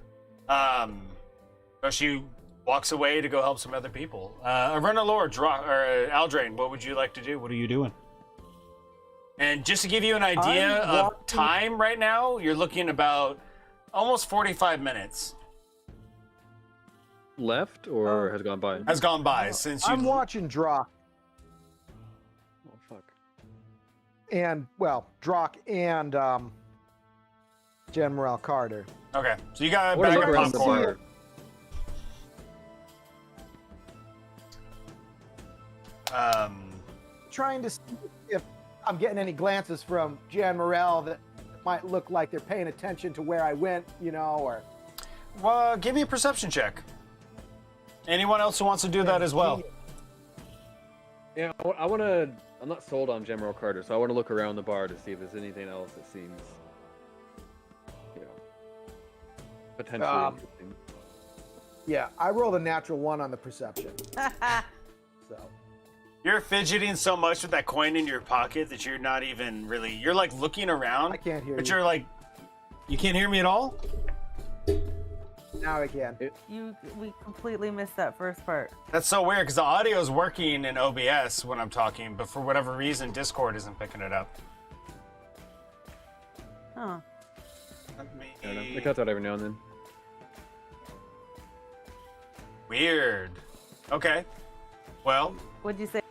So she walks away to go help some other people. Renalor, Aldrain, what would you like to do? What are you doing? And just to give you an idea of time right now, you're looking about almost 45 minutes. Left or has gone by? Has gone by since you... I'm watching Drock Oh fuck. and Drock and Jen Morel Carter. Okay, so you got a Or bag look of around the popcorn. bar. trying to see if I'm getting any glances from Jan Morel that might look like they're paying attention to where I went, or... Well, give me a perception check. Anyone else who wants to do that as well? Yeah, I want to. I'm not sold on General Carter, so I want to look around the bar to see if there's anything else that seems, potentially interesting. Yeah, I rolled a natural 1 on the perception. So You're fidgeting so much with that coin in your pocket that you're not even really. You're like looking around. I can't hear but you. you're like, you can't hear me at all. Now I can. We completely missed that first part. That's so weird because the audio is working in OBS when I'm talking, but for whatever reason, Discord isn't picking it up. Huh. Let me... I don't know. It cuts out every now and then. Weird. Okay. Well, What'd you say?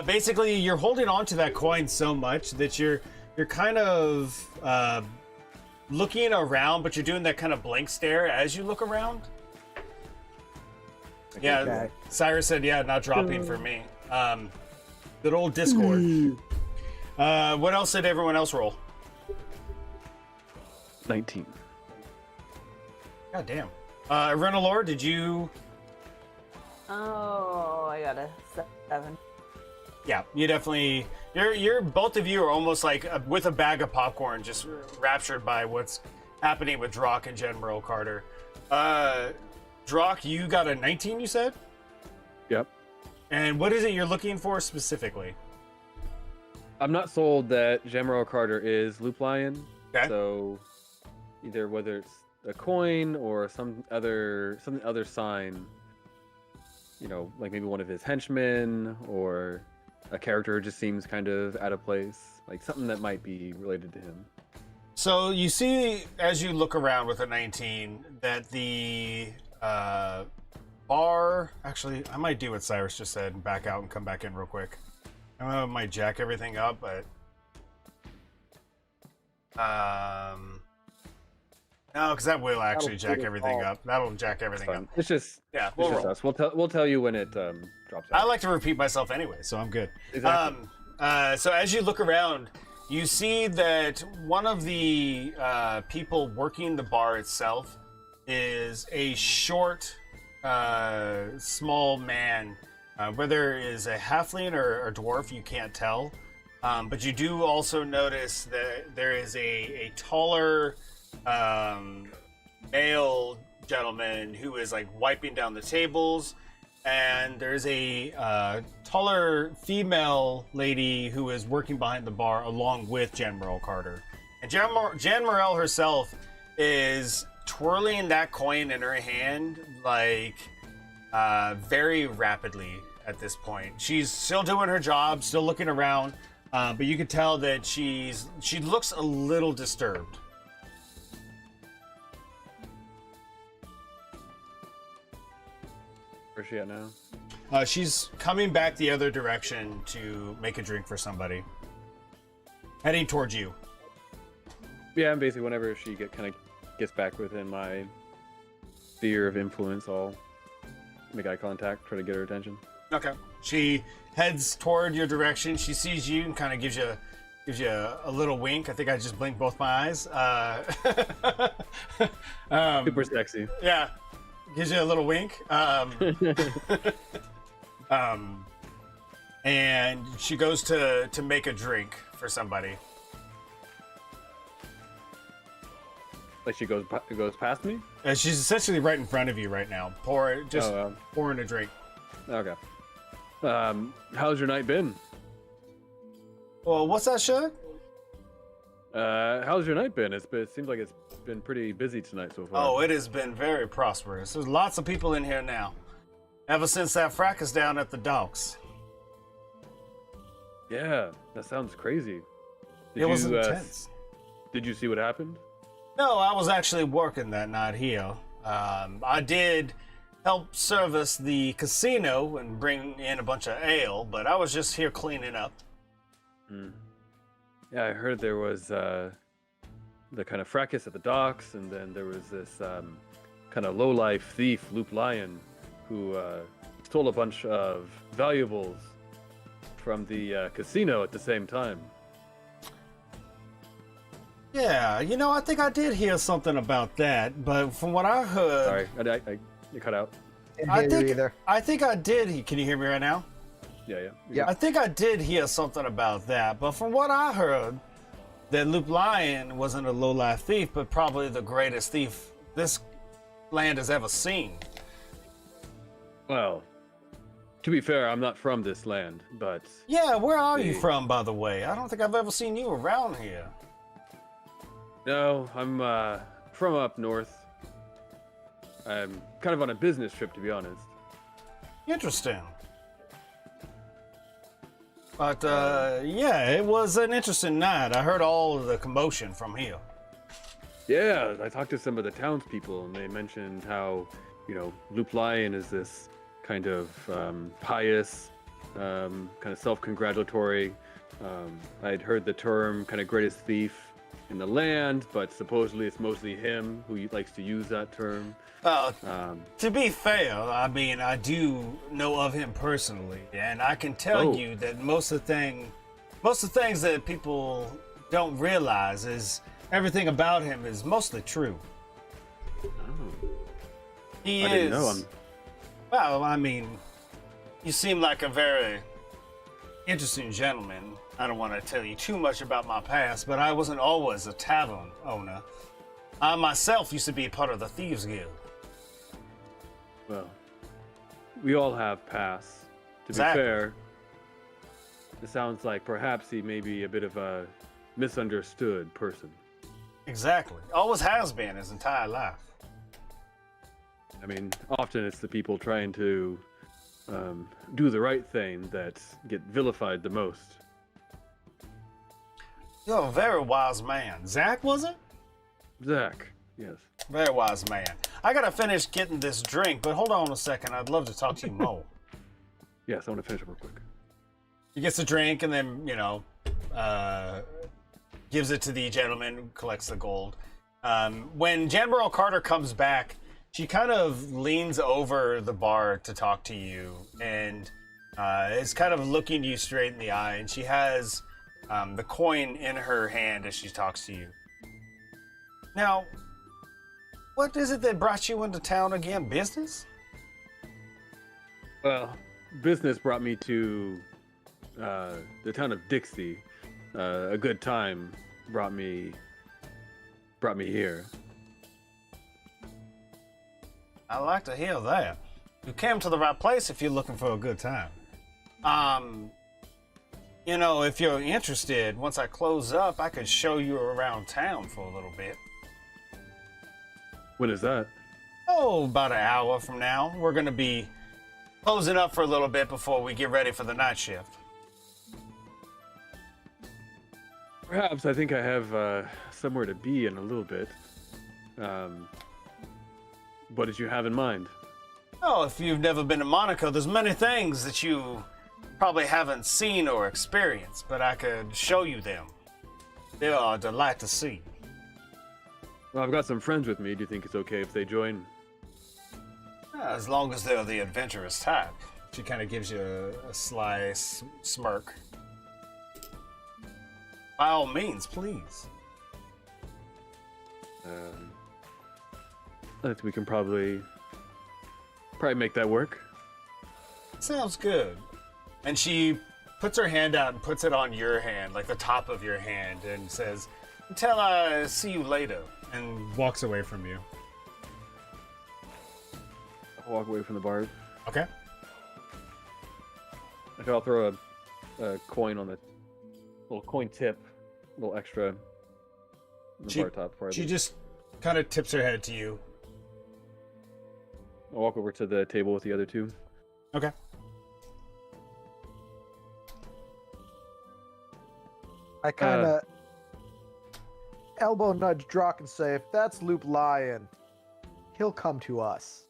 basically, you're holding on to that coin so much that you're kind of looking around, but you're doing that kind of blank stare as you look around. Yeah, Okay. Cyrus said, yeah, not dropping for me. Good old Discord. What else did everyone else roll? 19. God damn. Renalor, did you... Oh, I got a 7. Yeah, you definitely... You're both of you are almost like with a bag of popcorn, just raptured by what's happening with Drock and General Carter. Drock, you got a 19, you said? Yep. And what is it you're looking for specifically? I'm not sold that General Carter is Loop Lion. Okay. So either whether it's a coin or some other sign, like maybe one of his henchmen or a character who just seems kind of out of place, like something that might be related to him. So you see, as you look around with a 19, that the bar... Actually, I might do what Cyrus just said and back out and come back in real quick. I might jack everything up, but... No, because that will actually That'll jack put it everything all- up. That'll jack everything up. It's just Yeah, it's we'll just roll. us. We'll tell you when it drops out. I like to repeat myself anyway, so I'm good. Exactly. So as you look around, you see that one of the people working the bar itself is a short, small man. Whether it is a halfling or a dwarf, you can't tell. But you do also notice that there is a taller male gentleman who is like wiping down the tables, and there's a taller female lady who is working behind the bar along with Jan Morel Carter. And Jan Morel herself is twirling that coin in her hand like very rapidly at this point. She's still doing her job, still looking around, but you can tell that she looks a little disturbed. Where's she at now? She's coming back the other direction to make a drink for somebody. Heading towards you. Yeah, and basically whenever she gets back within my sphere of influence, I'll make eye contact, try to get her attention. Okay. She heads toward your direction. She sees you and kind of gives you a little wink. I think I just blinked both my eyes. Super sexy. Yeah. Gives you a little wink. And she goes to make a drink for somebody. Like she goes past me? She's essentially right in front of you right now. Pouring a drink. Okay. How's your night been? Well, what's that, Shug? How's your night been? It seems like it's been pretty busy tonight so far. Oh, it has been very prosperous. There's lots of people in here now. Ever since that fracas down at the docks. Yeah, that sounds crazy. It was intense. Did you see what happened? No, I was actually working that night here. I did help service the casino and bring in a bunch of ale, but I was just here cleaning up. Yeah, I heard there was the kind of fracas at the docks, and then there was this kind of low-life thief, Loop Lion, who stole a bunch of valuables from the casino at the same time. Yeah, I think I did hear something about that, but from what I heard, Sorry, you cut out. Didn't I hear think you either. I think I did. Can you hear me right now? Yeah. Yeah. I think I did hear something about that, but from what I heard, that Loop Lion wasn't a low-life thief, but probably the greatest thief this land has ever seen. Well, to be fair, I'm not from this land, but Yeah, where are you The- from, by the way? I don't think I've ever seen you around here. no, I'm from up north. I'm kind of on a business trip, to be honest. Interesting. But yeah, it was an interesting night. I heard all of the commotion from here. Yeah, I talked to some of the townspeople, and they mentioned how, Loop Lion is this kind of pious, kind of self-congratulatory. I'd heard the term kind of greatest thief in the land, but supposedly it's mostly him who likes to use that term. To be fair, I mean, I do know of him personally, and I can tell you that most of the things that people don't realize is everything about him is mostly true. He I is. didn't know him. Well, I mean, you seem like a very interesting gentleman. I don't want to tell you too much about my past, but I wasn't always a tavern owner. I myself used to be part of the Thieves Guild. Well, we all have pasts. To Exactly. be fair, it sounds like perhaps he may be a bit of a misunderstood person. Exactly. Always has been his entire life. I mean, often it's the people trying to do the right thing that get vilified the most. You're a very wise man. Zach, was it? Zach, yes. Very wise man. I gotta finish getting this drink, but hold on a second. I'd love to talk to you more. Yes, I want to finish up real quick. He gets the drink and then, gives it to the gentleman who collects the gold. When General Carter comes back, she kind of leans over the bar to talk to you and is kind of looking you straight in the eye. And she has the coin in her hand as she talks to you. Now, what is it that brought you into town again? Business? Well, business brought me to the town of Dixie. A good time brought me here. I like to hear that. You came to the right place if you're looking for a good time. If you're interested, once I close up, I could show you around town for a little bit. When is that? Oh, about an hour from now. We're going to be closing up for a little bit before we get ready for the night shift. Perhaps I think I have somewhere to be in a little bit. What did you have in mind? Oh, if you've never been to Monaco, there's many things that you probably haven't seen or experienced, but I could show you them. They are a delight to see. Well, I've got some friends with me. Do you think it's okay if they join? As long as they're the adventurous type. She kind of gives you a sly smirk. By all means, please. I think we can probably make that work. Sounds good. And she puts her hand out and puts it on your hand, like the top of your hand, and says, "Until I see you later," and walks away from you. I'll walk away from the bar. Okay. Okay, I'll throw a coin on the little coin tip, a little extra on the She- bar top. Before I She leave. just kind of tips her head to you. I'll walk over to the table with the other two. Okay. I kind of elbow nudge Drock and say, if that's Loop Lion, he'll come to us.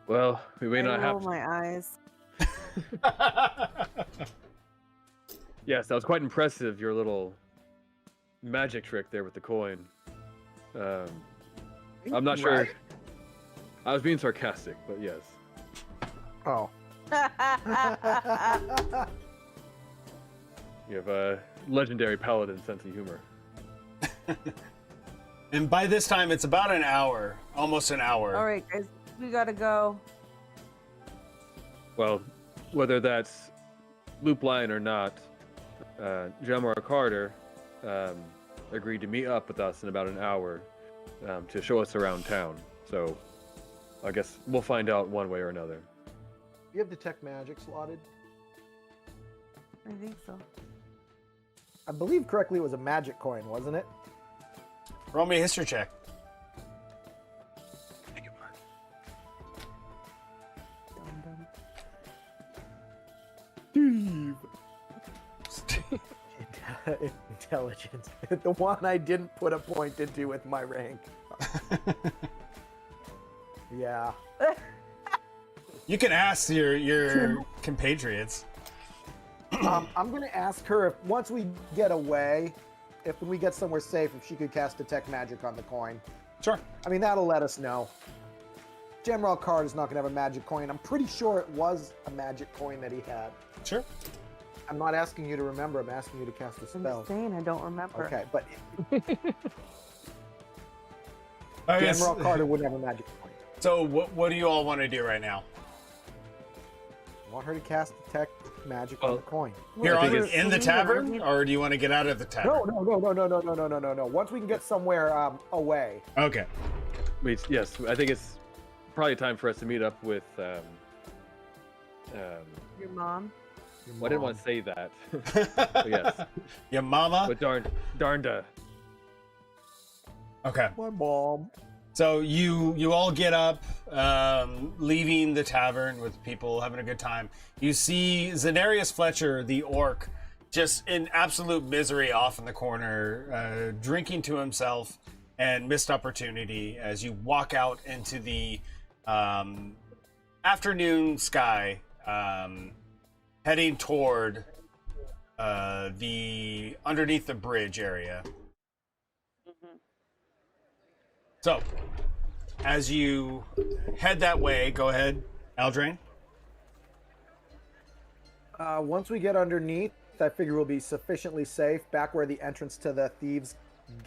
Well, we may I not roll have. my eyes. Yes, that was quite impressive. Your little magic trick there with the coin. I'm not sure. Right. I was being sarcastic, but yes. Oh, You have a legendary paladin sense of humor. And by this time, it's about an hour, almost an hour. All right, guys, we gotta go. Well, whether that's loop line or not, Jamar Carter agreed to meet up with us in about an hour to show us around town. So I guess we'll find out one way or another. You have detect magic slotted. I think so. I believe correctly it was a magic coin, wasn't it? Roll me a history check. Steve. Intelligence. The one I didn't put a point into with my rank. Yeah. You can ask your compatriots. I'm going to ask her if once we get away, if we get somewhere safe, if she could cast detect magic on the coin. Sure. I mean, that'll let us know. General Card is not going to have a magic coin. I'm pretty sure it was a magic coin that he had. Sure. I'm not asking you to remember. I'm asking you to cast a I'm spell. just saying I don't remember. Okay, but I guess- General Carter wouldn't have a magic coin. So what do you all want to do right now? I want her to cast detect magic on Well, the coin. Here I think on, it's- in the tavern, or do you want to get out of the tavern? No. Once we can get somewhere away. Okay. Yes, I think it's probably time for us to meet up with. Your mom. Well, I didn't want to say that. But yes, Your mama? with Darnda. Okay. My mom. So you all get up, leaving the tavern with people having a good time. You see Zenarius Fletcher, the orc, just in absolute misery off in the corner, drinking to himself, and missed opportunity as you walk out into the afternoon sky, heading toward the underneath the bridge area. So, as you head that way, go ahead, Aldrain. Once we get underneath, I figure we'll be sufficiently safe. Back where the entrance to the Thieves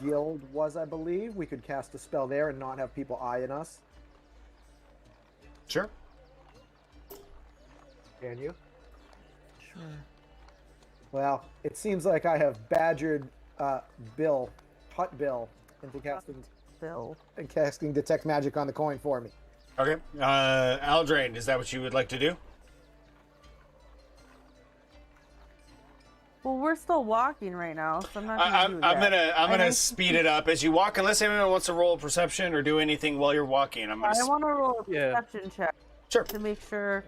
Guild was, I believe. We could cast a spell there and not have people eyeing us. Sure. Can you? Sure. Well, it seems like I have badgered Hut Bill, into casting detect magic on the coin for me. Okay. Aldrain, is that what you would like to do? Well, we're still walking right now, so I'm not gonna I'm do that. I'm gonna think- speed it up as you walk. Unless anyone wants to roll perception or do anything while you're walking, I'm gonna. I want to roll a Yeah. perception check Sure. to make sure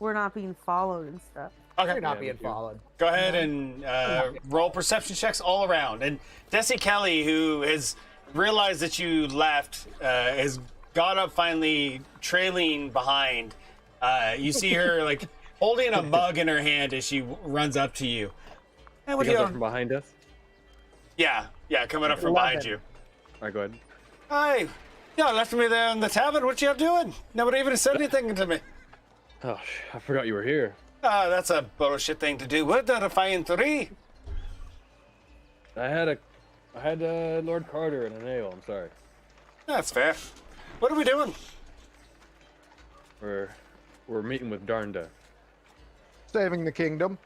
we're not being followed and stuff. Okay. You're not Yeah, being me too. followed. Go ahead and roll perception checks all around. And Desi Kelly, who has realized that you left, has got up finally, trailing behind. You see her like holding a mug in her hand as she runs up to you. Hey, what He are comes you up from behind us. Yeah, coming up from behind 11. you. All right, go ahead. Hey, you left me there in the tavern. What you up doing? Nobody even said anything to me. Oh, I forgot you were here. That's a bullshit thing to do. What did I find three? I had Lord Carter and an ale. I'm sorry. That's fair. What are we doing? We're meeting with Darnda. Saving the kingdom.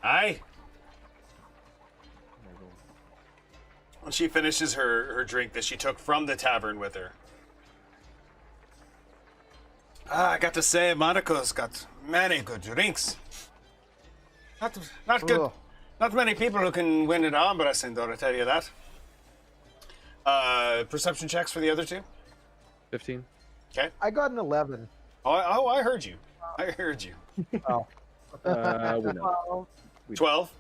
Aye. When she finishes her drink that she took from the tavern with her. I got to say, Monaco's got many good drinks. Not good. Ugh. Not many people who can win an arm wrestling, though, I tell you that. Perception checks for the other two. 15. Okay. I got an 11. Oh, I heard you. I heard you. Oh. We know. Well, 12.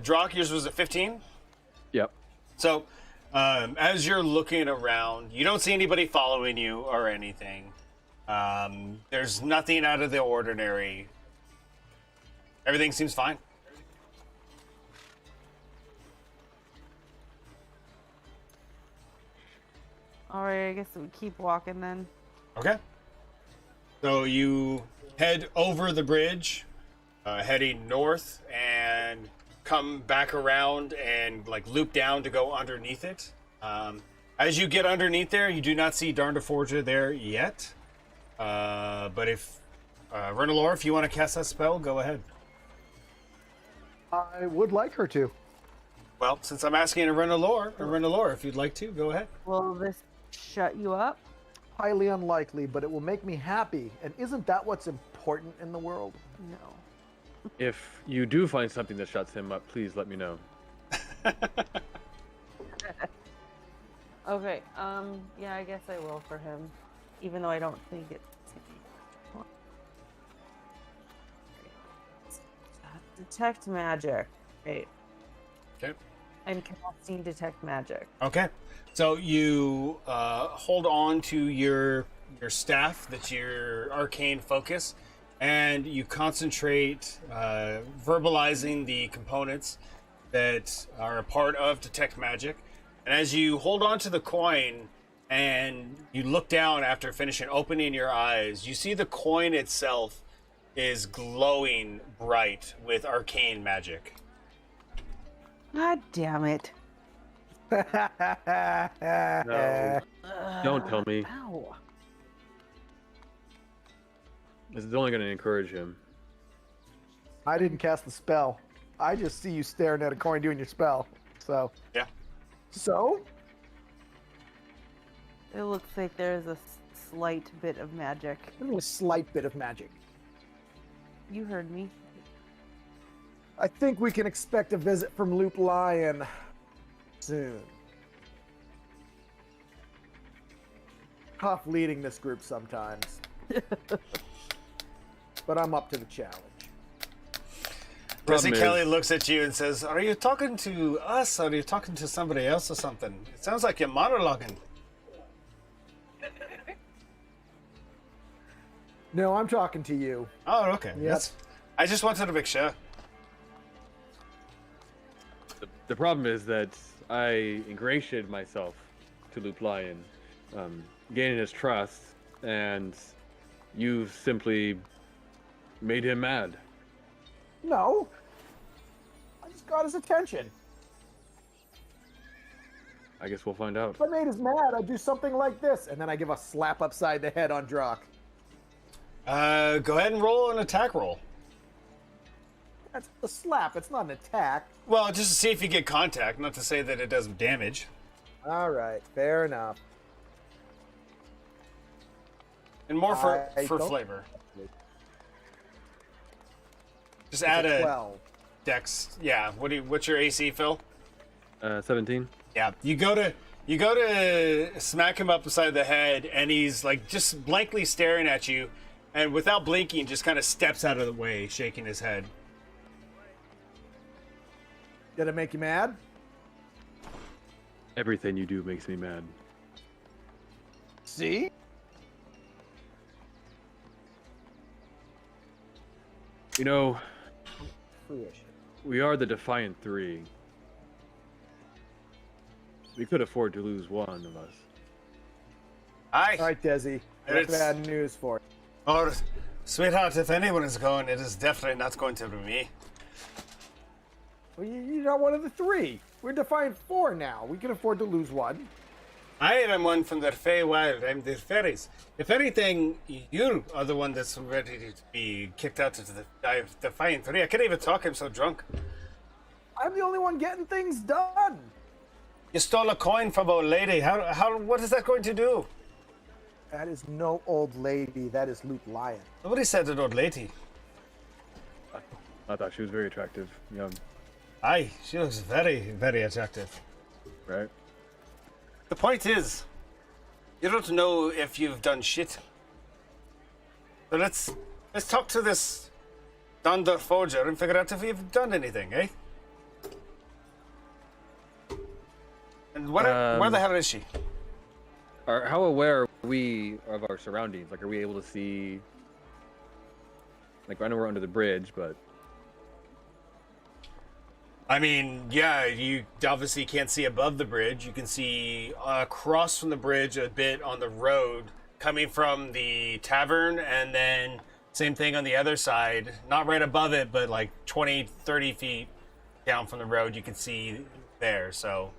Drock, yours was a 15. Yep. So, as you're looking around, you don't see anybody following you or anything. There's nothing out of the ordinary. Everything seems fine. all right, I guess we keep walking then. Okay. So you head over the bridge, heading north, and come back around and like loop down to go underneath it. As you get underneath there, you do not see Darndaforja there yet. But if Renalor, if you want to cast that spell, go ahead. I would like her to. Well, since I'm asking Renalor, if you'd like to, go ahead. Will this shut you up? Highly unlikely, but it will make me happy. And isn't that what's important in the world? No. If you do find something that shuts him up, please let me know. Okay. Yeah, I guess I will for him, even though I don't think it's. Detect magic. Right. Okay. And casting detect magic. Okay. So you hold on to your staff, that's your arcane focus, and you concentrate verbalizing the components that are a part of detect magic. And as you hold on to the coin and you look down after finishing opening your eyes, you see the coin itself is glowing bright with arcane magic. God damn it. No. Don't tell me. Ow. This is only going to encourage him. I didn't cast the spell. I just see you staring at a coin doing your spell. So. Yeah. So? It looks like there's a slight bit of magic. A slight bit of magic. You heard me. I think we can expect a visit from Loop Lion soon. Tough leading this group sometimes. But I'm up to the challenge. Prissy Problem Kelly is- looks at you and says, "Are you talking to us or are you talking to somebody else or something? It sounds like you're monologuing." No, I'm talking to you. Oh, okay. Yep. Yes. I just wanted to make sure. The problem is that I ingratiated myself to Loop Lion, gaining his trust, and you simply made him mad. No. I just got his attention. I guess we'll find out. If I made us mad, I'd do something like this. And then I give a slap upside the head on Drock. Go ahead and roll an attack roll. That's a slap. It's not an attack. Well, just to see if you get contact, not to say that it does damage. All right. Fair enough. And more for I don't- flavor. Just add It's a 12. dex. Yeah. What's your AC, Phil? 17? Yeah. You go to smack him up beside the head, and he's like just blankly staring at you, and without blinking, just kind of steps out of the way, shaking his head. Did it make you mad? Everything you do makes me mad. See? You know, Foolish. we are the Defiant Three. We could afford to lose one of us. All right, Desi. I got It's- bad news for you. Oh, sweetheart, if anyone is going, it is definitely not going to be me. Well, you're not one of the three. We're Defiant 4 now. We can afford to lose one. I am one from the Feywild. I'm the fairies. If anything, you are the one that's ready to be kicked out of the Defiant 3. I can't even talk, I'm so drunk. I'm the only one getting things done. You stole a coin from old lady. What is that going to do? That is no old lady. That is Loop Lion. Nobody said an old lady. I thought she was very attractive, young, Aye, she looks very, very attractive. right? The point is, you don't know if you've done shit. So let's talk to this Thunder Forger and figure out if you've done anything, eh? And where the hell is she? How aware are we of our surroundings? Like, are we able to see? Like, I know we're under the bridge, but I mean, yeah, you obviously can't see above the bridge. You can see across from the bridge a bit on the road coming from the tavern, and then same thing on the other side, not right above it, but like 20, 30 feet down from the road, you can see there. So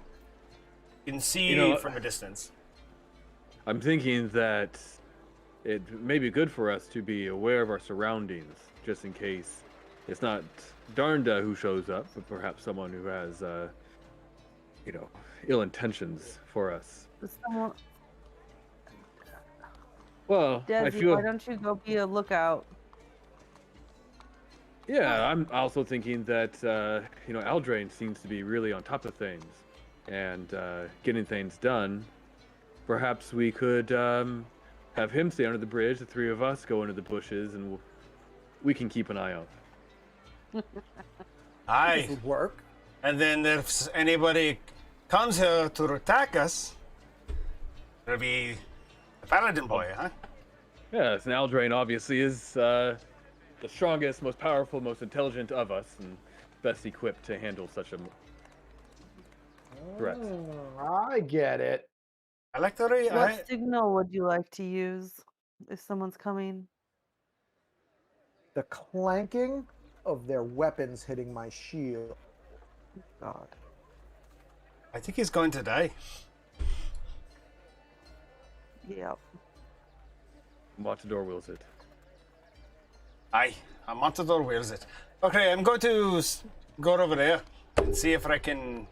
you can see from a distance. I'm thinking that it may be good for us to be aware of our surroundings, just in case it's not Darnda who shows up, but perhaps someone who has, ill intentions for us. Someone, Well, I Desi, feel. why don't you go be a lookout? Yeah, I'm also thinking that, Aldrain seems to be really on top of things and getting things done. Perhaps we could have him stay under the bridge, the three of us go into the bushes, and we can keep an eye out. This Aye. would work. And then if anybody comes here to attack us, it'll be the paladin boy, huh? Yes, and Aldrain obviously is the strongest, most powerful, most intelligent of us, and best equipped to handle such a threat. I get it. I like the What signal would you like to use if someone's coming? The clanking of their weapons hitting my shield. God. I think he's going to die. Yep. Matador wills it. Aye, a matador wills it. Okay, I'm going to go over there and see if I can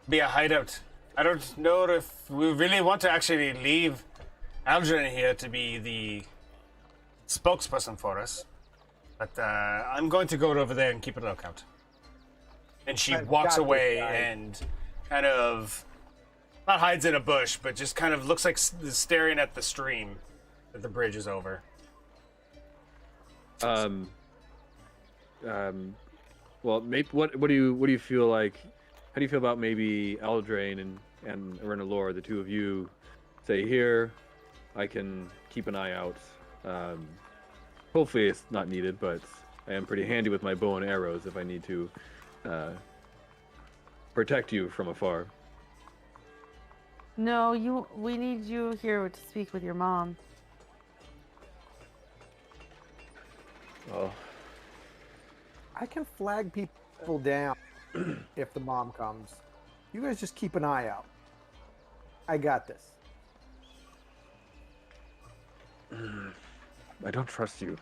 be a hideout. I don't know if we really want to actually leave Aldrin here to be the spokesperson for us, but I'm going to go over there and keep a lookout. And she I've walks got this away guy. and kind of not hides in a bush, but just kind of looks like staring at the stream that the bridge is over. Well, maybe what do you feel like? How do you feel about maybe Aldrain and Arenalor, the two of you, stay here? I can keep an eye out. Hopefully it's not needed, but I am pretty handy with my bow and arrows if I need to protect you from afar. No, we need you here to speak with your mom. Well, I can flag people down if the mom comes. You guys just keep an eye out. I got this. I don't trust you.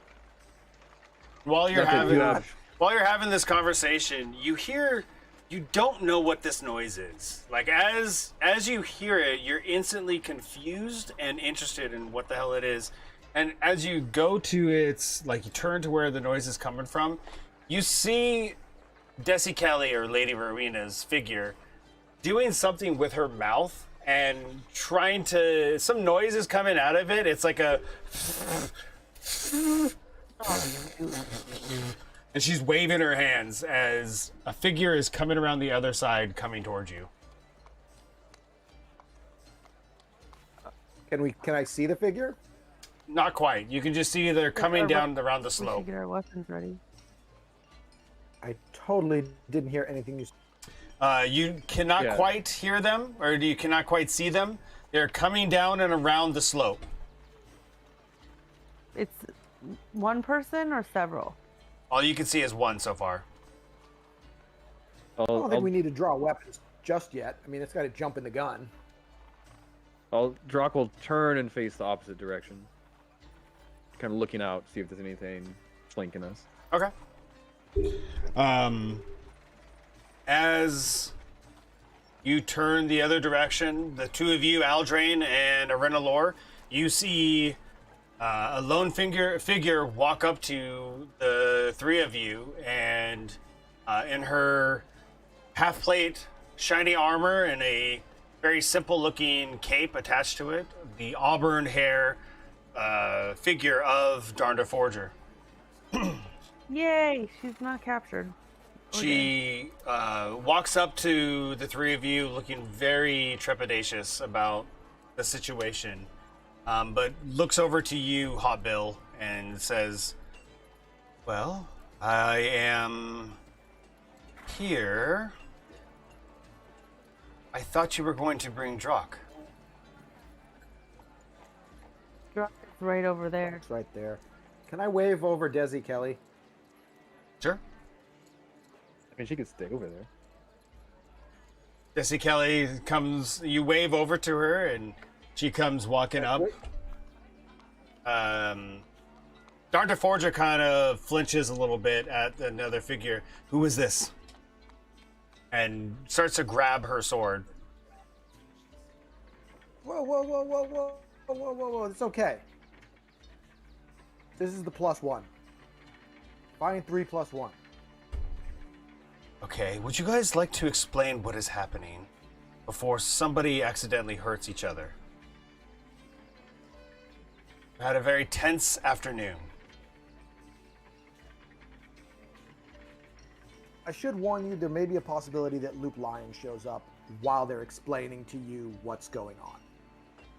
While you're Not that you have- while you're having this conversation, you don't know what this noise is. Like as you hear it, you're instantly confused and interested in what the hell it is. And as you go to its, like you turn to where the noise is coming from, you see Desi Kelly or Lady Rowena's figure doing something with her mouth and trying to, some noise is coming out of it. It's like a and she's waving her hands as a figure is coming around the other side, coming towards you. Can I see the figure? Not quite. You can just see they're coming down around the We should slope. get our weapons ready. I totally didn't hear anything you said. You cannot Yeah. quite hear them, or you cannot quite see them. They're coming down and around the slope. It's one person or several? All you can see is one so far. I don't I'll think we need to draw weapons just yet. I mean, it's got to jump in the gun. Drock will turn and face the opposite direction, kind of looking out, see if there's anything flanking us. Okay. As you turn the other direction, the two of you, Aldrain and Arenalor, you see a lone figure walk up to the three of you, and in her half-plate shiny armor and a very simple-looking cape attached to it, the auburn hair figure of Darnda Forger. Yay! She's not captured. She walks up to the three of you looking very trepidatious about the situation, but looks over to you, Hotbill, and says, well, I am here. I thought you were going to bring Drock. It's right over there. It's right there. Can I wave over Desi Kelly? Sure. I mean, she could stay over there. Jesse Kelly comes, you wave over to her, and she comes walking up. Dr. Forger kind of flinches a little bit at another figure. Who is this? And starts to grab her sword. Whoa, whoa, whoa, whoa, whoa, whoa, whoa, whoa, whoa. It's okay. This is the +1. Find 3 + 1. Okay, would you guys like to explain what is happening before somebody accidentally hurts each other? We had a very tense afternoon. I should warn you, there may be a possibility that Luke Lyon shows up while they're explaining to you what's going on.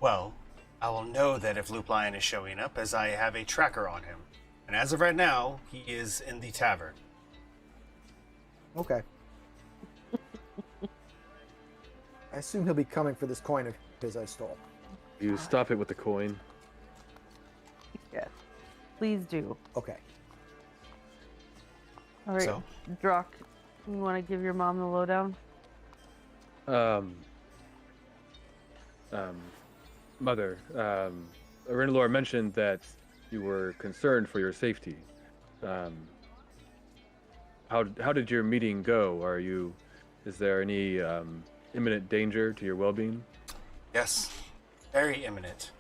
Well, I will know that if Loop Lion is showing up, as I have a tracker on him. And as of right now, he is in the tavern. Okay. I assume he'll be coming for this coin of his I stole. You stop it with the coin. Yes. Please do. Okay. All right, So? Drock, you want to give your mom the lowdown? Mother, Arinalor mentioned that you were concerned for your safety. How did your meeting go? Is there any imminent danger to your well-being? Yes, very imminent.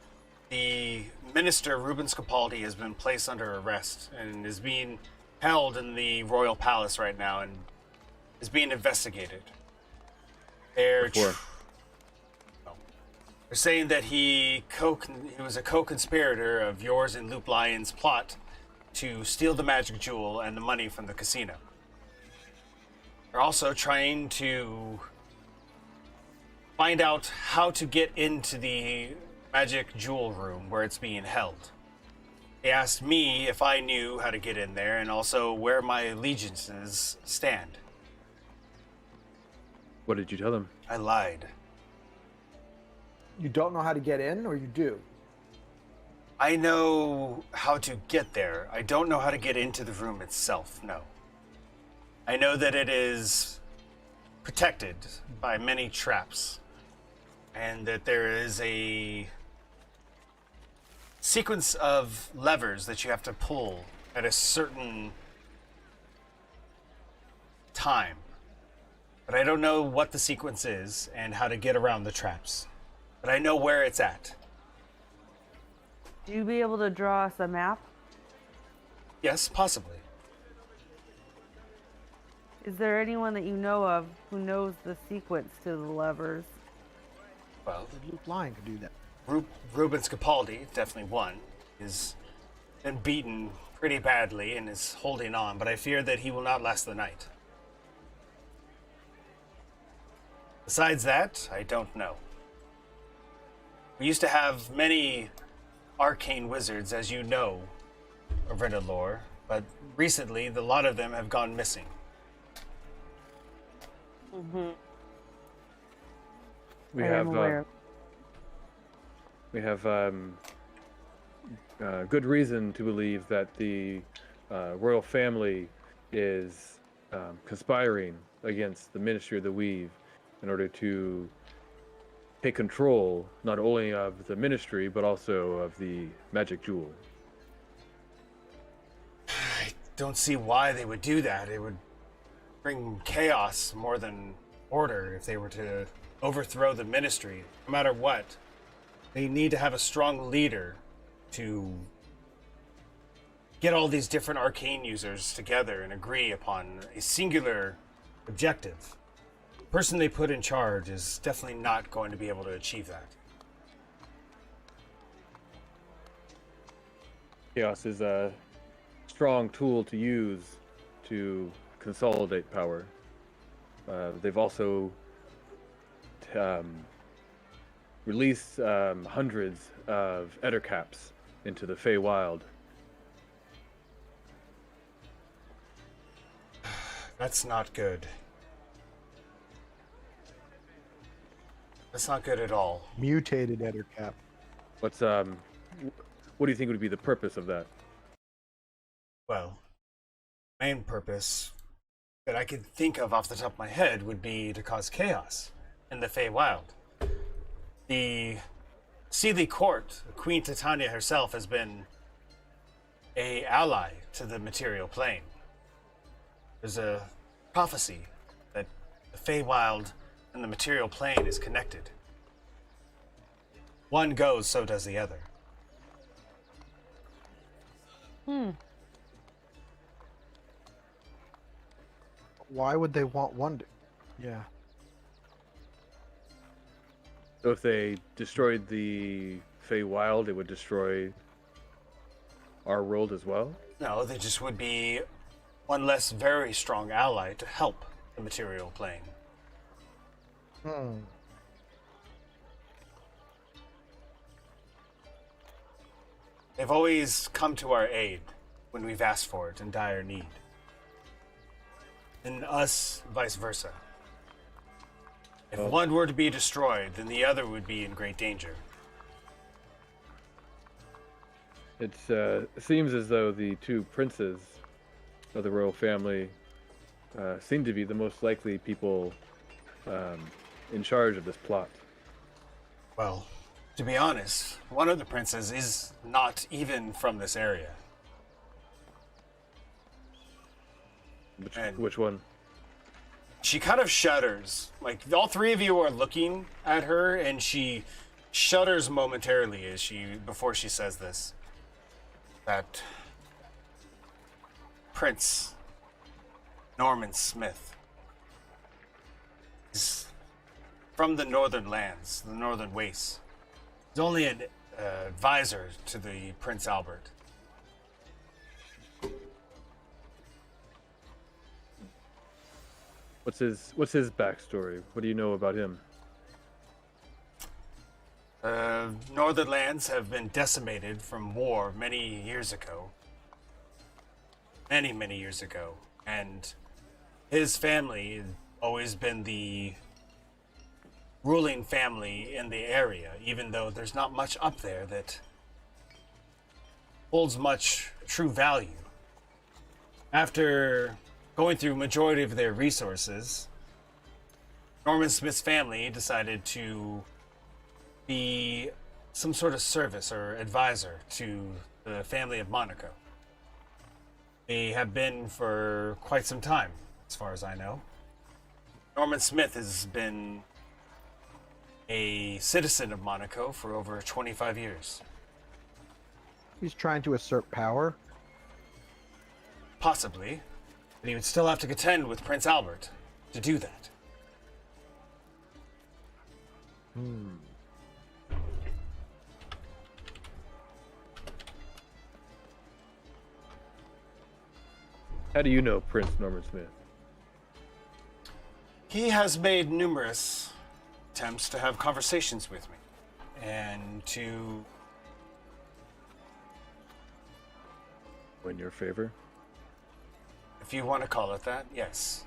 The minister, Ruben Scapaldi, has been placed under arrest and is being held in the royal palace right now and is being investigated. They're saying that he was a co-conspirator of yours and Loop Lion's plot to steal the magic jewel and the money from the casino. They're also trying to find out how to get into the magic jewel room where it's being held. They asked me if I knew how to get in there and also where my allegiances stand. What did you tell them? I lied. You don't know how to get in, or you do? I know how to get there. I don't know how to get into the room itself, no. I know that it is protected by many traps, and that there is a sequence of levers that you have to pull at a certain time. But I don't know what the sequence is and how to get around the traps. But I know where it's at. Do you be able to draw us a map? Yes, possibly. Is there anyone that you know of who knows the sequence to the levers? Well, Luke Lyon could do that. Ruben Scapaldi, definitely one, has been beaten pretty badly and is holding on, but I fear that he will not last the night. Besides that, I don't know. We used to have many arcane wizards, as you know, Arinalor, but recently a lot of them have gone missing. Mm-hmm. We I am aware. We have good reason to believe that the royal family is conspiring against the Ministry of the Weave in order to take control not only of the ministry but also of the magic jewel. I don't see why they would do that. It would bring chaos more than order if they were to overthrow the ministry. No matter what, they need to have a strong leader to get all these different arcane users together and agree upon a singular objective. The person they put in charge is definitely not going to be able to achieve that. Chaos is a strong tool to use to consolidate power. They've also released hundreds of Ettercaps into the Feywild. That's not good. That's not good at all. Mutated Ettercap. What's what do you think would be the purpose of that? Well, main purpose that I could think of off the top of my head would be to cause chaos in the Feywild. The Sealy Court, Queen Titania herself, has been a ally to the material plane. There's a prophecy that the Feywild and the material plane is connected. One goes, so does the other. Why would they want one? Yeah. So if they destroyed the Feywild, it would destroy our world as well? No, they just would be one less very strong ally to help the material plane. They've always come to our aid when we've asked for it in dire need. And us, vice versa. If one were to be destroyed, then the other would be in great danger. It seems as though the two princes of the royal family seem to be the most likely people in charge of this plot. Well, to be honest, one of the princes is not even from this area. Which one? She kind of shudders. Like, all three of you are looking at her, and she shudders momentarily before she says this. That Prince Norman Smith is from the northern lands, the northern wastes. He's only an advisor to the Prince Albert. What's his backstory? What do you know about him? Northern lands have been decimated from war many years ago. Many years ago. And his family has always been the ruling family in the area, even though there's not much up there that holds much true value. After going through majority of their resources, Norman Smith's family decided to be some sort of service or advisor to the family of Monaco. They have been for quite some time, as far as I know. Norman Smith has been a citizen of Monaco for over 25 years. He's trying to assert power. Possibly. But he would still have to contend with Prince Albert to do that. How do you know Prince Norman Smith? He has made numerous attempts to have conversations with me and to In your favor? if you want to call it that, yes.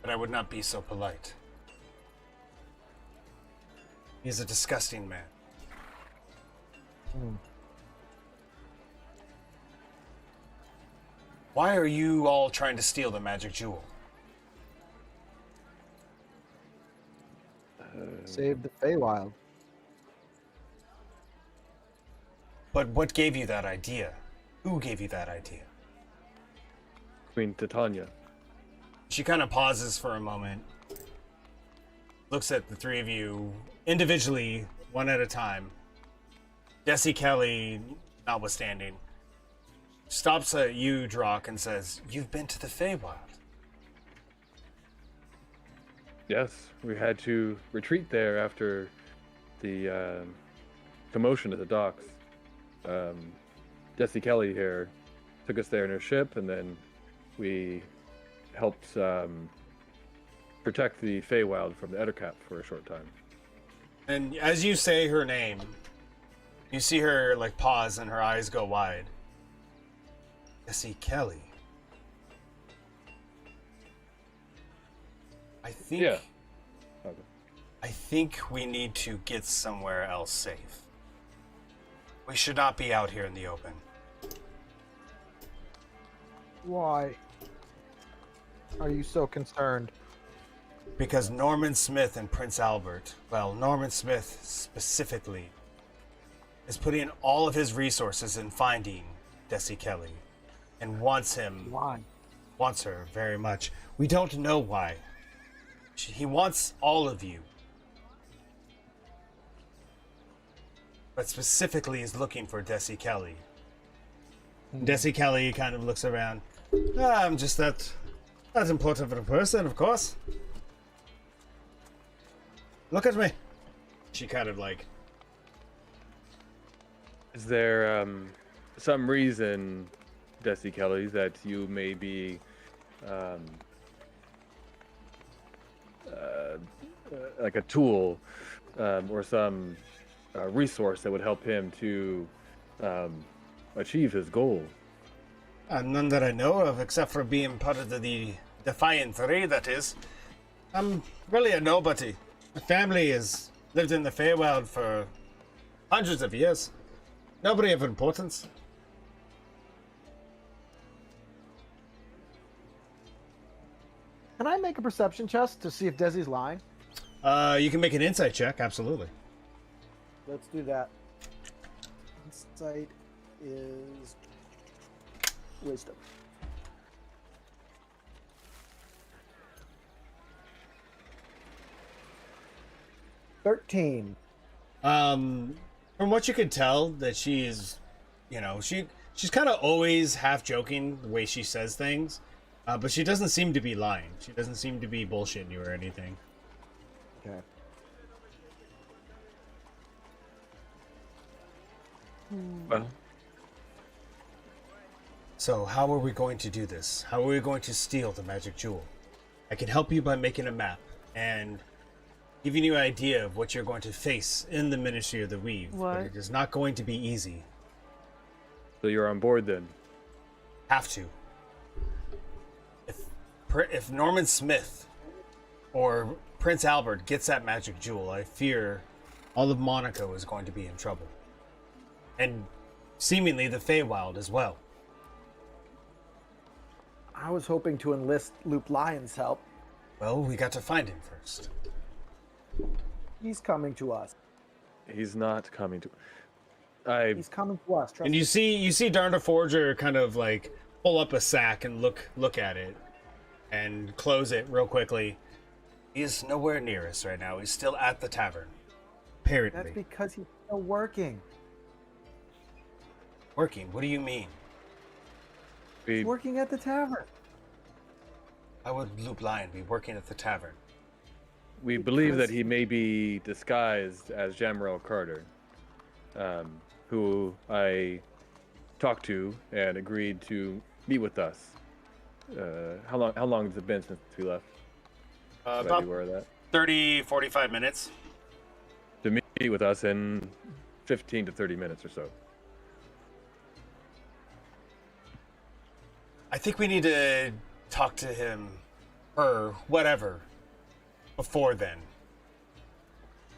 But I would not be so polite. He's a disgusting man. Why are you all trying to steal the magic jewel? Save the Feywild. But what gave you that idea? Who gave you that idea? Queen Titania. She kind of pauses for a moment, looks at the three of you individually, one at a time. Jesse Kelly, notwithstanding, stops at you, Drock, and says, "You've been to the Feywild." Yes, we had to retreat there after the commotion at the docks. Jesse Kelly here took us there in her ship, and then we helped protect the Feywild from the Ettercap for a short time. And as you say her name, you see her like pause and her eyes go wide. Jesse Kelly. I think Yeah. Okay. I think we need to get somewhere else safe. We should not be out here in the open. Why are you so concerned? Because Norman Smith and Prince Albert, well, Norman Smith specifically, is putting all of his resources in finding Desi Kelly and wants her very much. We don't know why. He wants all of you. But specifically is looking for Desi Kelly. Desi Kelly kind of looks around. I'm just that important of a person, of course. Look at me. She kind of like... Is there some reason, Desi Kelly, that you may be like a tool or some resource that would help him to achieve his goal? None that I know of, except for being part of the Defiant Three, that is. I'm really a nobody. My family has lived in the Feywild for hundreds of years. Nobody of importance. Can I make a perception check to see if Desi's lying? You can make an insight check, absolutely. Let's do that. Insight is wisdom. $13. From what you can tell, that she is, she's kind of always half joking the way she says things, but she doesn't seem to be lying. She doesn't seem to be bullshitting you or anything. Okay. Well, So how are we going to do this? How are we going to steal the magic jewel? I can help you by making a map and giving you an idea of what you're going to face in the Ministry of the Weave. What? But it is not going to be easy. so you're on board then? Have to. If Norman Smith or Prince Albert gets that magic jewel, I fear all of Monaco is going to be in trouble. And seemingly the Feywild as well. I was hoping to enlist Loop Lion's help. Well, we got to find him first. He's coming to us. He's not coming to. He's coming to us. Trust And me. you see Darna Forger kind of like pull up a sack and look at it and close it real quickly. He is nowhere near us right now. He's still at the tavern. Apparently. That's because he's still working. Working? What do you mean? He's working at the tavern. Why would Loop Lion be working at the tavern? We believe that Because- he may be disguised as Jamrel Carter, who I talked to and agreed to meet with us. How long has it been since we left? Should I About be aware of that? 30, 45 minutes. To meet with us in 15 to 30 minutes or so. I think we need to talk to him, or whatever, before then.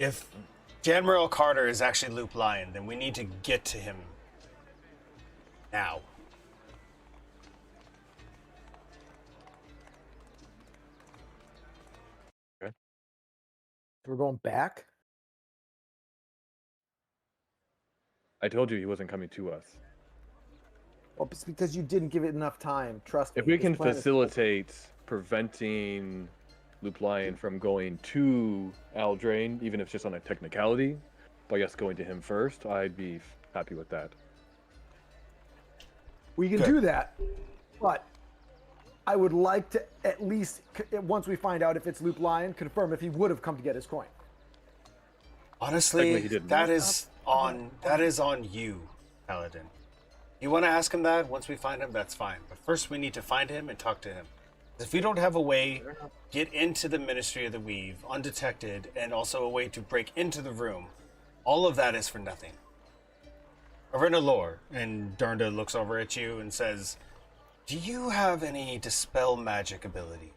If Janmerl Carter is actually Loop Lion, then we need to get to him now. We're going back. I told you he wasn't coming to us. Well, it's because you didn't give it enough time. Trust me. If we this can plan is- facilitate preventing Loop Lion from going to Aldrain, even if it's just on a technicality, by us going to him first, I'd be happy with that. We can Good. do that, but I would like to at least, once we find out if it's Loop Lion, confirm if he would have come to get his coin. Honestly, Technically, he didn't. that is on you, Paladin. You want to ask him that once we find him, that's fine. But first, we need to find him and talk to him. If we don't have a way get into the Ministry of the Weave undetected, and also a way to break into the room, all of that is for nothing. Arena Lore, and Darnda looks over at you and says, "Do you have any dispel magic ability?"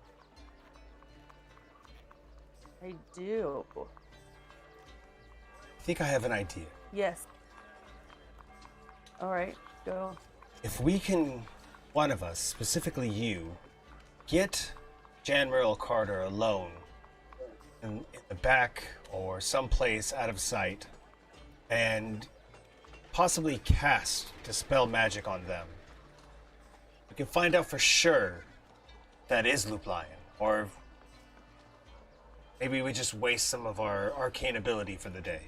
I do. I think I have an idea. Yes. All right, go. If we can, one of us, specifically you, get Jan Merrill Carter alone in the back or someplace out of sight and possibly cast Dispel Magic on them, we can find out for sure that is Loop Lion, or maybe we just waste some of our arcane ability for the day.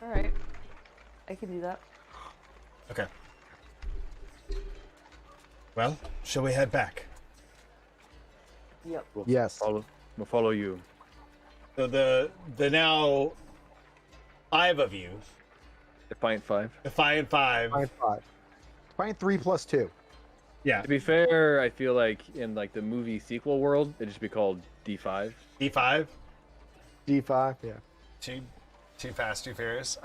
All right, I can do that. Okay. Well, shall we head back? Yep. Yes. We'll follow you. So the now 5 of you, Defiant 5. Defiant 5. Defiant 5. Defiant 3 plus 2. Yeah, To be fair, I feel like in like the movie sequel world, it'd just be called D5. D5. D5, yeah. Too fast, too furious.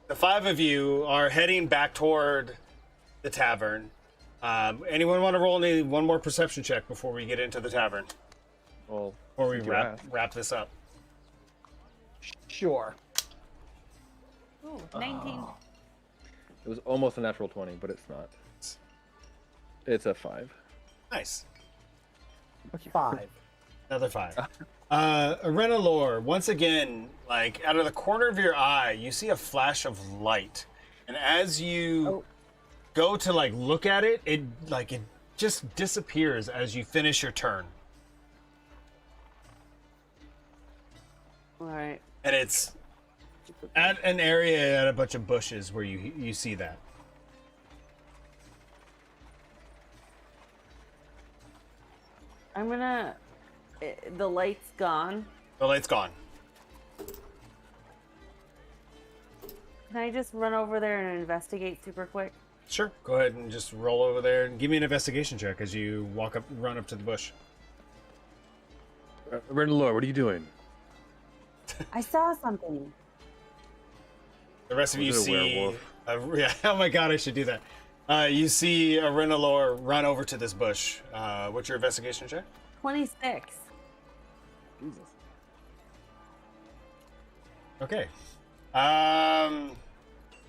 The 5 of you are heading back toward the tavern. Anyone want to roll one more perception check before we get into the tavern? Well, Before we since you asked. wrap this up. Sure. Ooh, 19. It was almost a natural 20, but it's not. It's a 5. Nice. 5. Another 5. Arenalore, once again, like out of the corner of your eye, you see a flash of light, and as you go to like look at it, it just disappears as you finish your turn, All right. and it's at an area at a bunch of bushes where you see that. I'm gonna. The light's gone. The light's gone. Can I just run over there and investigate super quick? Sure. Go ahead and just roll over there and give me an investigation check as you run up to the bush. Renalore, what are you doing? I saw something. The rest of you Was it a see. werewolf? Yeah. Oh my god, I should do that. You see Arenalore run over to this bush. What's your investigation check? 26. Jesus. Okay.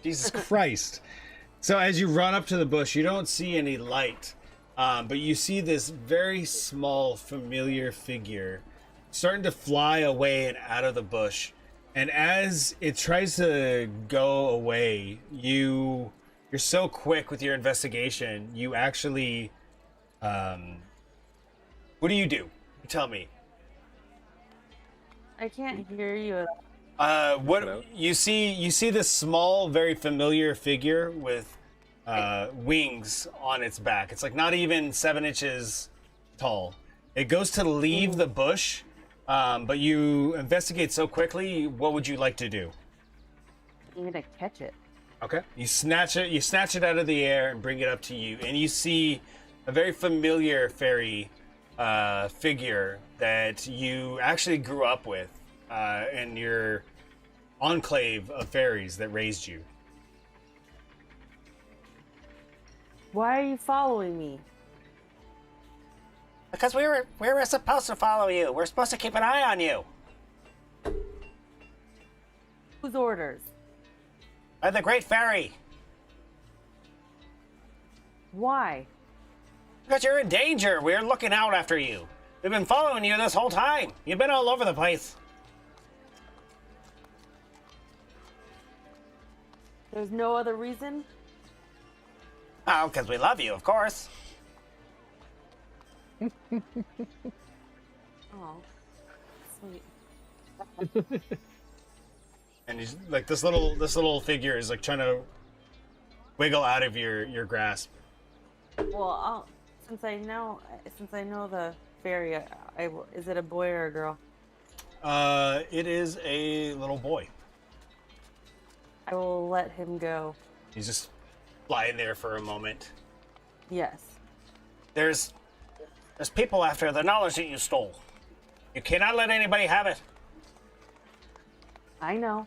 Jesus Christ. So as you run up to the bush, you don't see any light, but you see this very small, familiar figure starting to fly away and out of the bush. And as it tries to go away, you're so quick with your investigation. You actually, what do? You tell me. I can't hear you. What you see this small, very familiar figure with wings on its back. It's like not even 7 inches tall. It goes to leave the bush, but you investigate so quickly. What would you like to do? I'm gonna catch it. Okay. You snatch it out of the air and bring it up to you, and you see a very familiar fairy figure that you actually grew up with in your enclave of fairies that raised you. Why are you following me? Because we were supposed to follow you. We're supposed to keep an eye on you. Whose orders? By the Great Fairy. Why? Because you're in danger. We're looking out after you. We've been following you this whole time. You've been all over the place. There's no other reason? Oh, because we love you, of course. Oh, sweet. And he's like this little figure is like trying to wiggle out of your grasp. Well, since I know the fairy, is it a boy or a girl? It is a little boy. I will let him go. He's just lying there for a moment. Yes. There's people after the knowledge that you stole. You cannot let anybody have it. I know.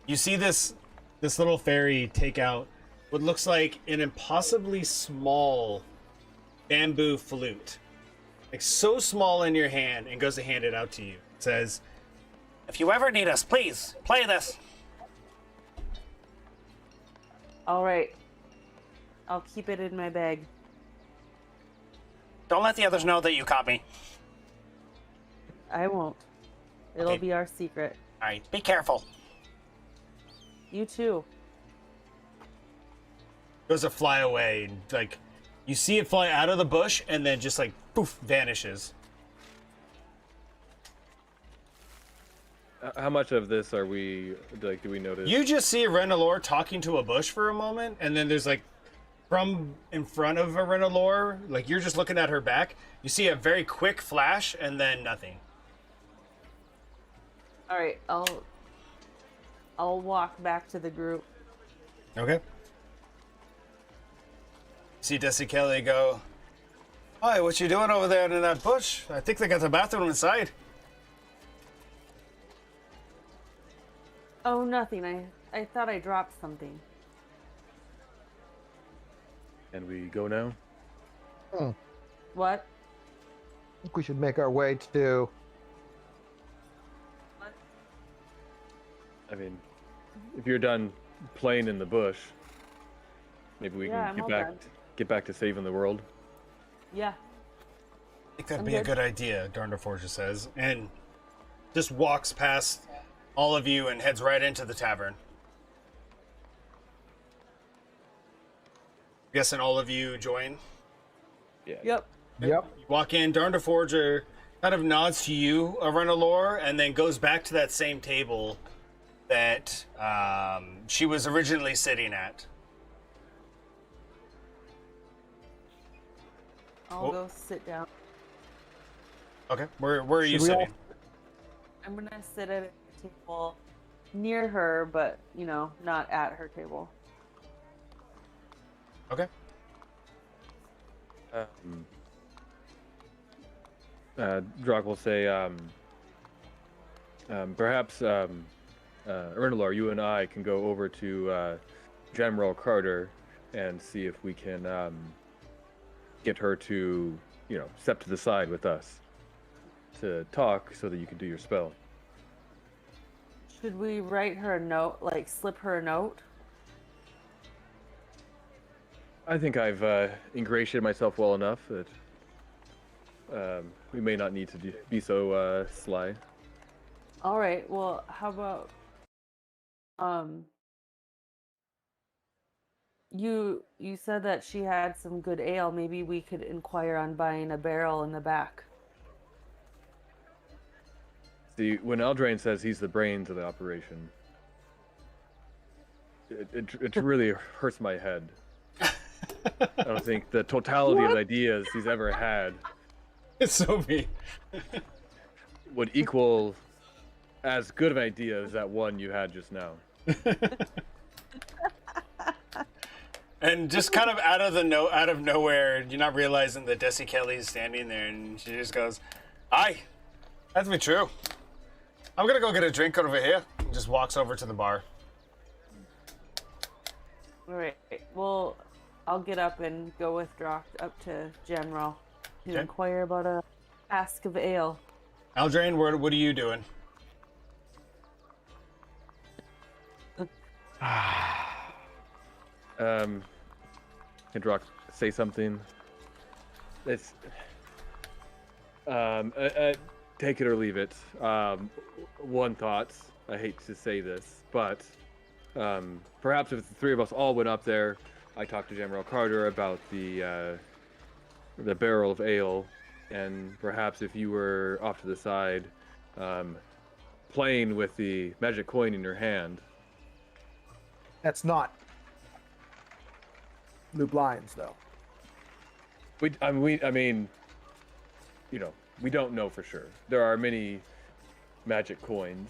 You see this little fairy take out what looks like an impossibly small bamboo flute. Like so small in your hand, and goes to hand it out to you. It says, "If you ever need us, please play this." All right. I'll keep it in my bag. Don't let the others know that you caught me. I won't. It'll Okay. be our secret. All right, be careful. You too. Goes to fly away, and like you see it fly out of the bush, and then just like poof, vanishes. How much of this are we like? Do we notice? You just see a Renalor talking to a bush for a moment, and then there's like from in front of a Renalor, like you're just looking at her back. You see a very quick flash, and then nothing. All right. I'll walk back to the group. Okay. See Desi Kelly go, "Hi, what you doing over there in that bush? I think they got the bathroom inside." Oh, nothing. I thought I dropped something. And we go now. I What? think we should make our way to. What? I mean, if you're done playing in the bush, maybe we Yeah, can I'm get all back done. get back to saving the world. Yeah. I think that'd I'm be a good. good idea, Darnderforge says, and just walks past all of you and heads right into the tavern. Guessing all of you join. Yeah. Yep. Yep. You walk in, Darnderforger kind of nods to you, Arenalor, and then goes back to that same table that she was originally sitting at. I'll Oh. go sit down. Okay, where are you Should we all- sitting? I'm gonna sit at a table near her, but not at her table. Okay. Drock will say, perhaps, Ernalor, you and I can go over to General Carter and see if we can get her to, step to the side with us to talk so that you can do your spell. Should we write her a note, like slip her a note? I think I've ingratiated myself well enough that we may not need to be so sly. All right. Well, how about you said that she had some good ale. Maybe we could inquire on buying a barrel in the back. See, when Eldraine says he's the brains of the operation, it really hurts my head. I don't think the totality of ideas he's ever had It's so me. would equal as good of an idea as that one you had just now. And just kind of out of nowhere, you're not realizing that Desi Kelly's standing there, and she just goes, "Aye, that'd be true. I'm gonna go get a drink over here." And just walks over to the bar. All right. Well, I'll get up and go with Drock up to General to Okay. inquire about a cask of ale. Aldrain, what are you doing? Can Drock say something? It's take it or leave it. One thought. I hate to say this, but perhaps if the three of us all went up there, I talked to General Carter about the barrel of ale, and perhaps if you were off to the side, playing with the magic coin in your hand. That's not Loop Lions, though. I mean, we don't know for sure. There are many magic coins.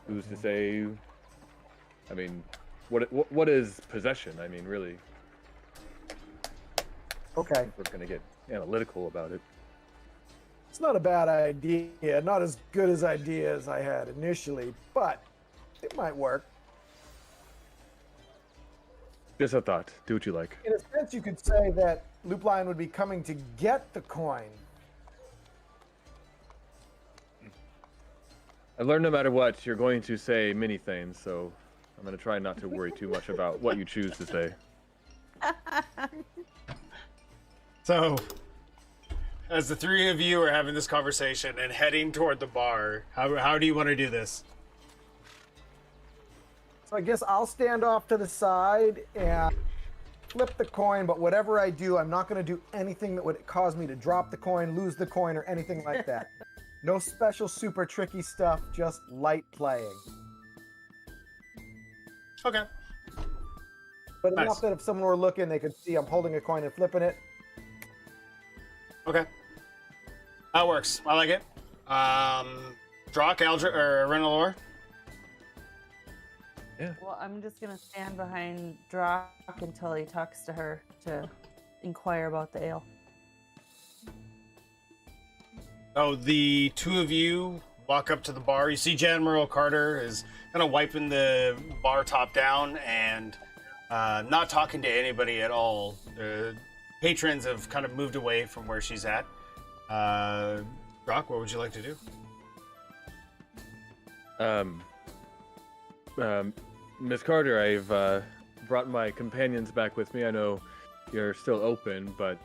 Who's to say? I mean, what is possession? I mean, really, Okay. we're gonna get analytical about it. It's not a bad idea. Not as good as ideas I had initially, but it might work. Just a thought. Do what you like. In a sense, you could say that Loop Lion would be coming to get the coin. I learned no matter what, you're going to say many things, so I'm gonna try not to worry too much about what you choose to say. So, as the three of you are having this conversation and heading toward the bar, how do you want to do this? So I guess I'll stand off to the side and flip the coin, but whatever I do, I'm not going to do anything that would cause me to drop the coin, lose the coin, or anything like that. No special super tricky stuff, just light playing. Okay. But Nice. enough that if someone were looking, they could see I'm holding a coin and flipping it. Okay. That works. I like it. Drock, Aldra, or Renalor? Well, I'm just gonna stand behind Drock until he talks to her to inquire about the ale. Oh, the two of you walk up to the bar. You see General Carter is kind of wiping the bar top down and not talking to anybody at all. The patrons have kind of moved away from where she's at. Drock, what would you like to do? Miss Carter, I've brought my companions back with me. I know you're still open, but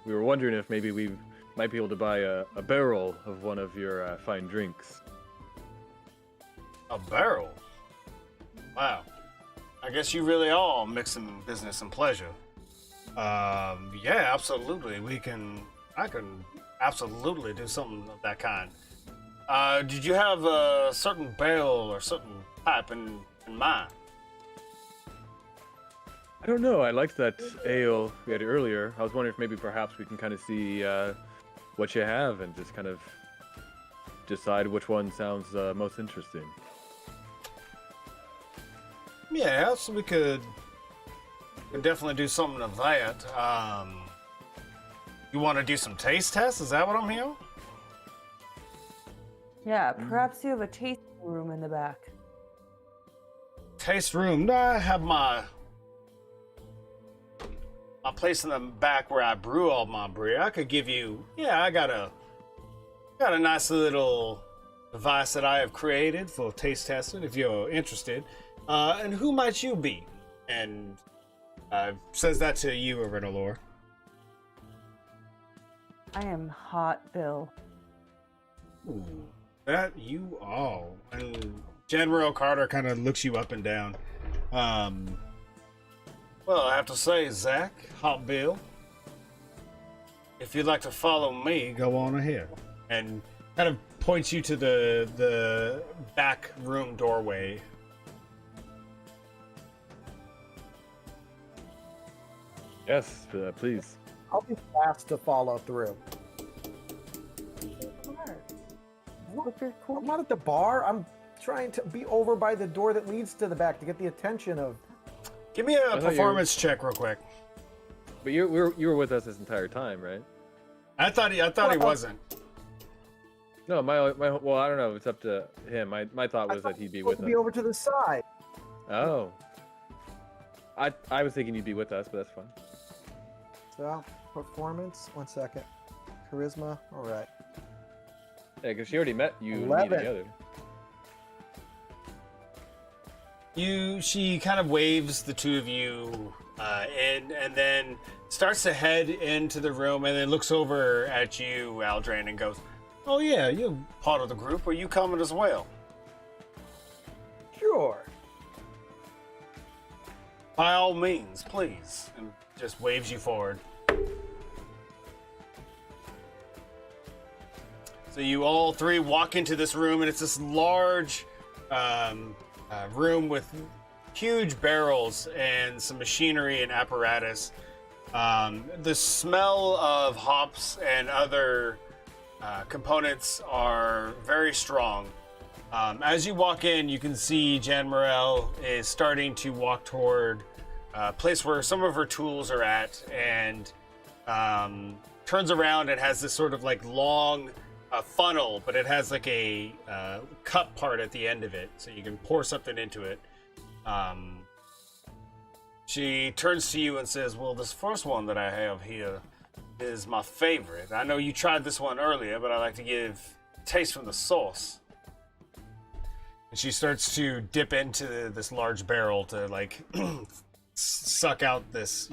we were wondering if maybe we might be able to buy a barrel of one of your fine drinks. A barrel? Wow. I guess you really are mixing business and pleasure. Yeah, absolutely. I can absolutely do something of that kind. Did you have a certain barrel or certain type in mind? I don't know. I liked that ale we had earlier. I was wondering if maybe perhaps we can kind of see what you have and just kind of decide which one sounds most interesting. Yeah, so we could definitely do something of that. You want to do some taste tests? Is that what I'm hearing? Yeah, perhaps you have a tasting room in the back. Taste room? No, I have my place in the back where I brew all my beer. I could give you. Yeah, I got a nice little device that I have created for taste testing. If you're interested, and who might you be? And says that to you, Renalor. I am Hot Bill. Ooh, that you are. And General Carter kind of looks you up and down. Well, I have to say, Zach, Hot Bill, if you'd like to follow me, go on ahead. And kind of points you to the back room doorway. Yes, please. I'll be fast to follow through. Look, you're cool. I'm not at the bar. I'm trying to be over by the door that leads to the back to get the attention of. Give me a performance check real quick. But you were with us this entire time, right? I thought he wasn't. No, my well, I don't know. It's up to him. My thought was that he'd be with us. Be over to the side. Oh. I was thinking you'd be with us, but that's fine. So, performance. 1 second. Charisma. All right. Yeah, because she already met you and me 11. together. She kind of waves the two of you in, and then starts to head into the room, and then looks over at you, Aldrin, and goes, "Oh yeah, you're part of the group. Are you coming as well?" Sure. By all means, please. And just waves you forward. So you all three walk into this room, and it's this large room with huge barrels and some machinery and apparatus. The smell of hops and other components are very strong. As you walk in, you can see Jan Morel is starting to walk toward a place where some of her tools are at, and turns around and has this sort of like long funnel, but it has like a cup part at the end of it, so you can pour something into it. She turns to you and says, "Well, this first one that I have here is my favorite. I know you tried this one earlier, but I like to give taste from the source." And she starts to dip into this large barrel to like suck out this,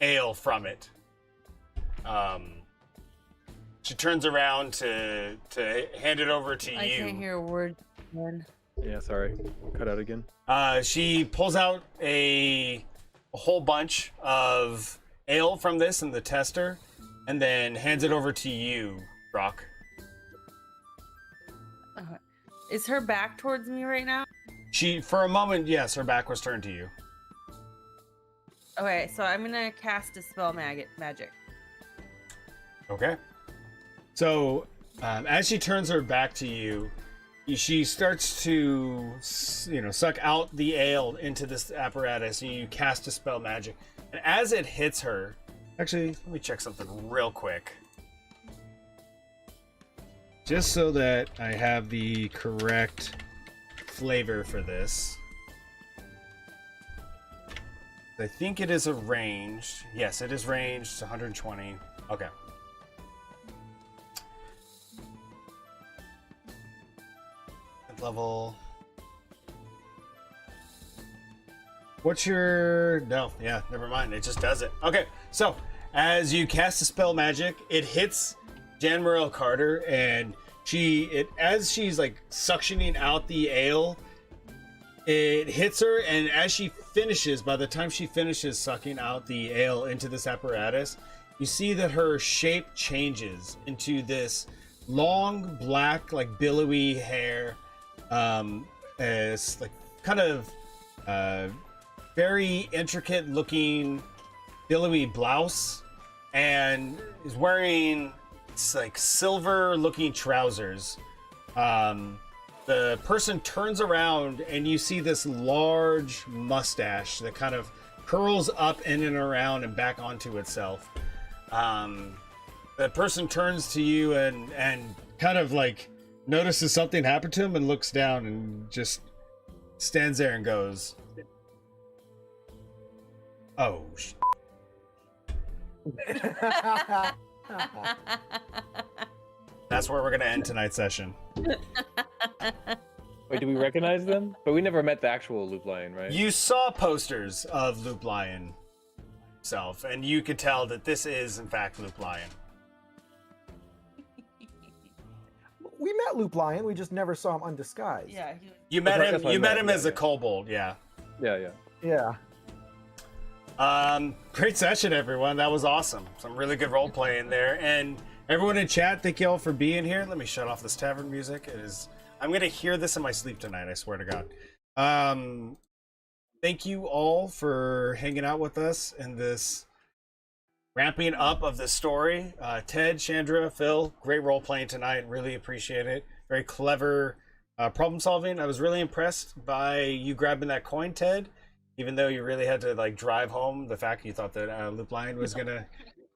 ale from it. She turns around to hand it over to you. I can't hear a word. Man. Yeah, sorry. Cut out again. She pulls out a whole bunch of ale from this in the tester, and then hands it over to you, Brock. Is her back towards me right now? For a moment, yes, her back was turned to you. Okay, so I'm gonna cast Dispel Magic. Okay. So, as she turns her back to you, she starts to, suck out the ale into this apparatus, and you cast Dispel Magic. And as it hits her, actually, let me check something real quick. Just so that I have the correct flavor for this. I think it is a ranged. Yes, it is ranged. It's 120. Okay. Level. What's your... No, yeah, never mind. It just does it. Okay, so as you cast a spell magic, it hits Jan Morel Carter, and as she's like suctioning out the ale, it hits her, and as she finishes, by the time she finishes sucking out the ale into this apparatus, you see that her shape changes into this long black, like billowy hair. It's like kind of very intricate looking billowy blouse, and is wearing like silver looking trousers. The person turns around and you see this large mustache that kind of curls up in and around and back onto itself. The person turns to you and kind of like notices something happened to him and looks down and just stands there and goes, "Oh, That's where we're gonna end tonight's session." Wait, do we recognize them? But we never met the actual Loop Lion, right? You saw posters of Loop Lion himself, and you could tell that this is in fact Loop Lion. We met Loop Lion. We just never saw him undisguised. Yeah. You met That's him. what I You met meant, him yeah, as a yeah. kobold. Yeah. Yeah. Yeah. Great session, everyone. That was awesome. Some really good role play in there. And everyone in chat, thank you all for being here. Let me shut off this tavern music. I'm gonna hear this in my sleep tonight, I swear to God. Thank you all for hanging out with us in this ramping up of the story. Ted, Chandra, Phil, great role playing tonight. Really appreciate it. Very clever problem solving. I was really impressed by you grabbing that coin, Ted. Even though you really had to like drive home the fact you thought that Loop Lion was gonna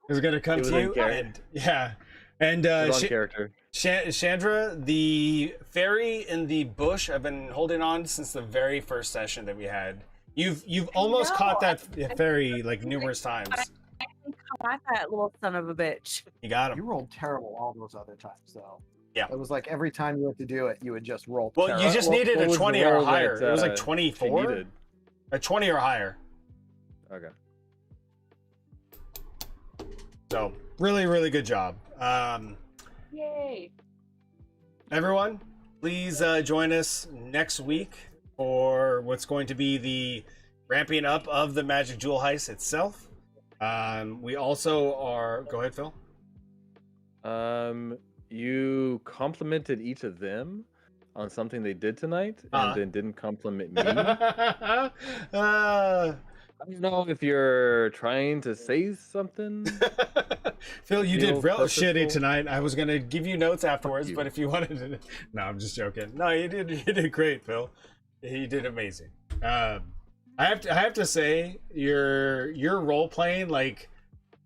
come It was to in you, character. and yeah, and It was on character. Chandra, the fairy in the bush, I've been holding on since the very first session that we had. You've almost know. caught that fairy like numerous times. I caught that little son of a bitch. You got You him. rolled terrible all those other times, though. Yeah. It was like every time you went to do it, you would just roll Well, terrible. you just needed What a was the 20 or roll higher. that, It was like she 24, needed? a 20 or higher. Okay. So really, really good job. Yay. Everyone, please join us next week for what's going to be the ramping up of the Magic Jewel Heist itself. We also are... Go ahead, Phil. You complimented each of them on something they did tonight, and then didn't compliment me. I don't know if you're trying to say something. Phil, you Feel did real purposeful? shitty tonight. I was gonna give you notes afterwards, you. but if you wanted to... No, I'm just joking. No, you did great, Phil. You did amazing. I have to say, your role playing, like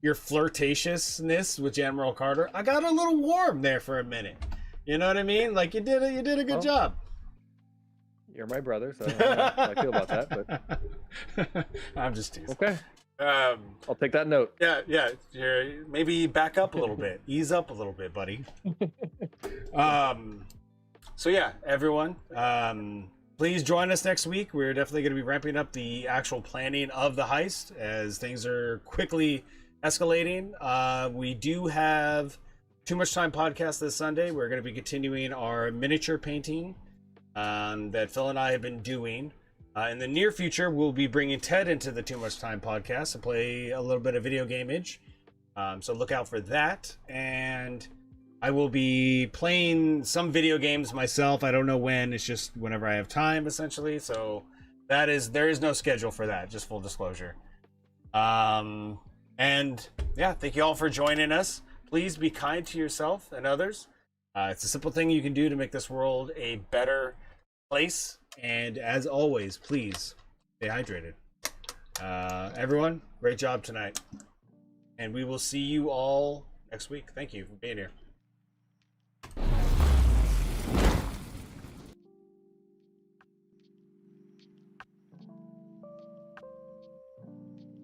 your flirtatiousness with Jan Morel Carter, I got a little warm there for a minute. You know what I mean? Like you did a good Well, job. You're my brother, so I don't know how I feel about that. But I'm just teasing. okay, I'll take that note. Yeah. Maybe back up a little bit, ease up a little bit, buddy. So yeah, everyone, please join us next week. We're definitely going to be ramping up the actual planning of the heist as things are quickly escalating. We do have Too Much Time podcast this Sunday. We're going to be continuing our miniature painting that Phil and I have been doing. In the near future, we'll be bringing Ted into the Too Much Time podcast to play a little bit of video game-age. So look out for that. And I will be playing some video games myself. I don't know when. It's just whenever I have time, essentially. So there is no schedule for that. Just full disclosure. And yeah, thank you all for joining us. Please be kind to yourself and others. It's a simple thing you can do to make this world a better place. And as always, please stay hydrated. Everyone, great job tonight. And we will see you all next week. Thank you for being here.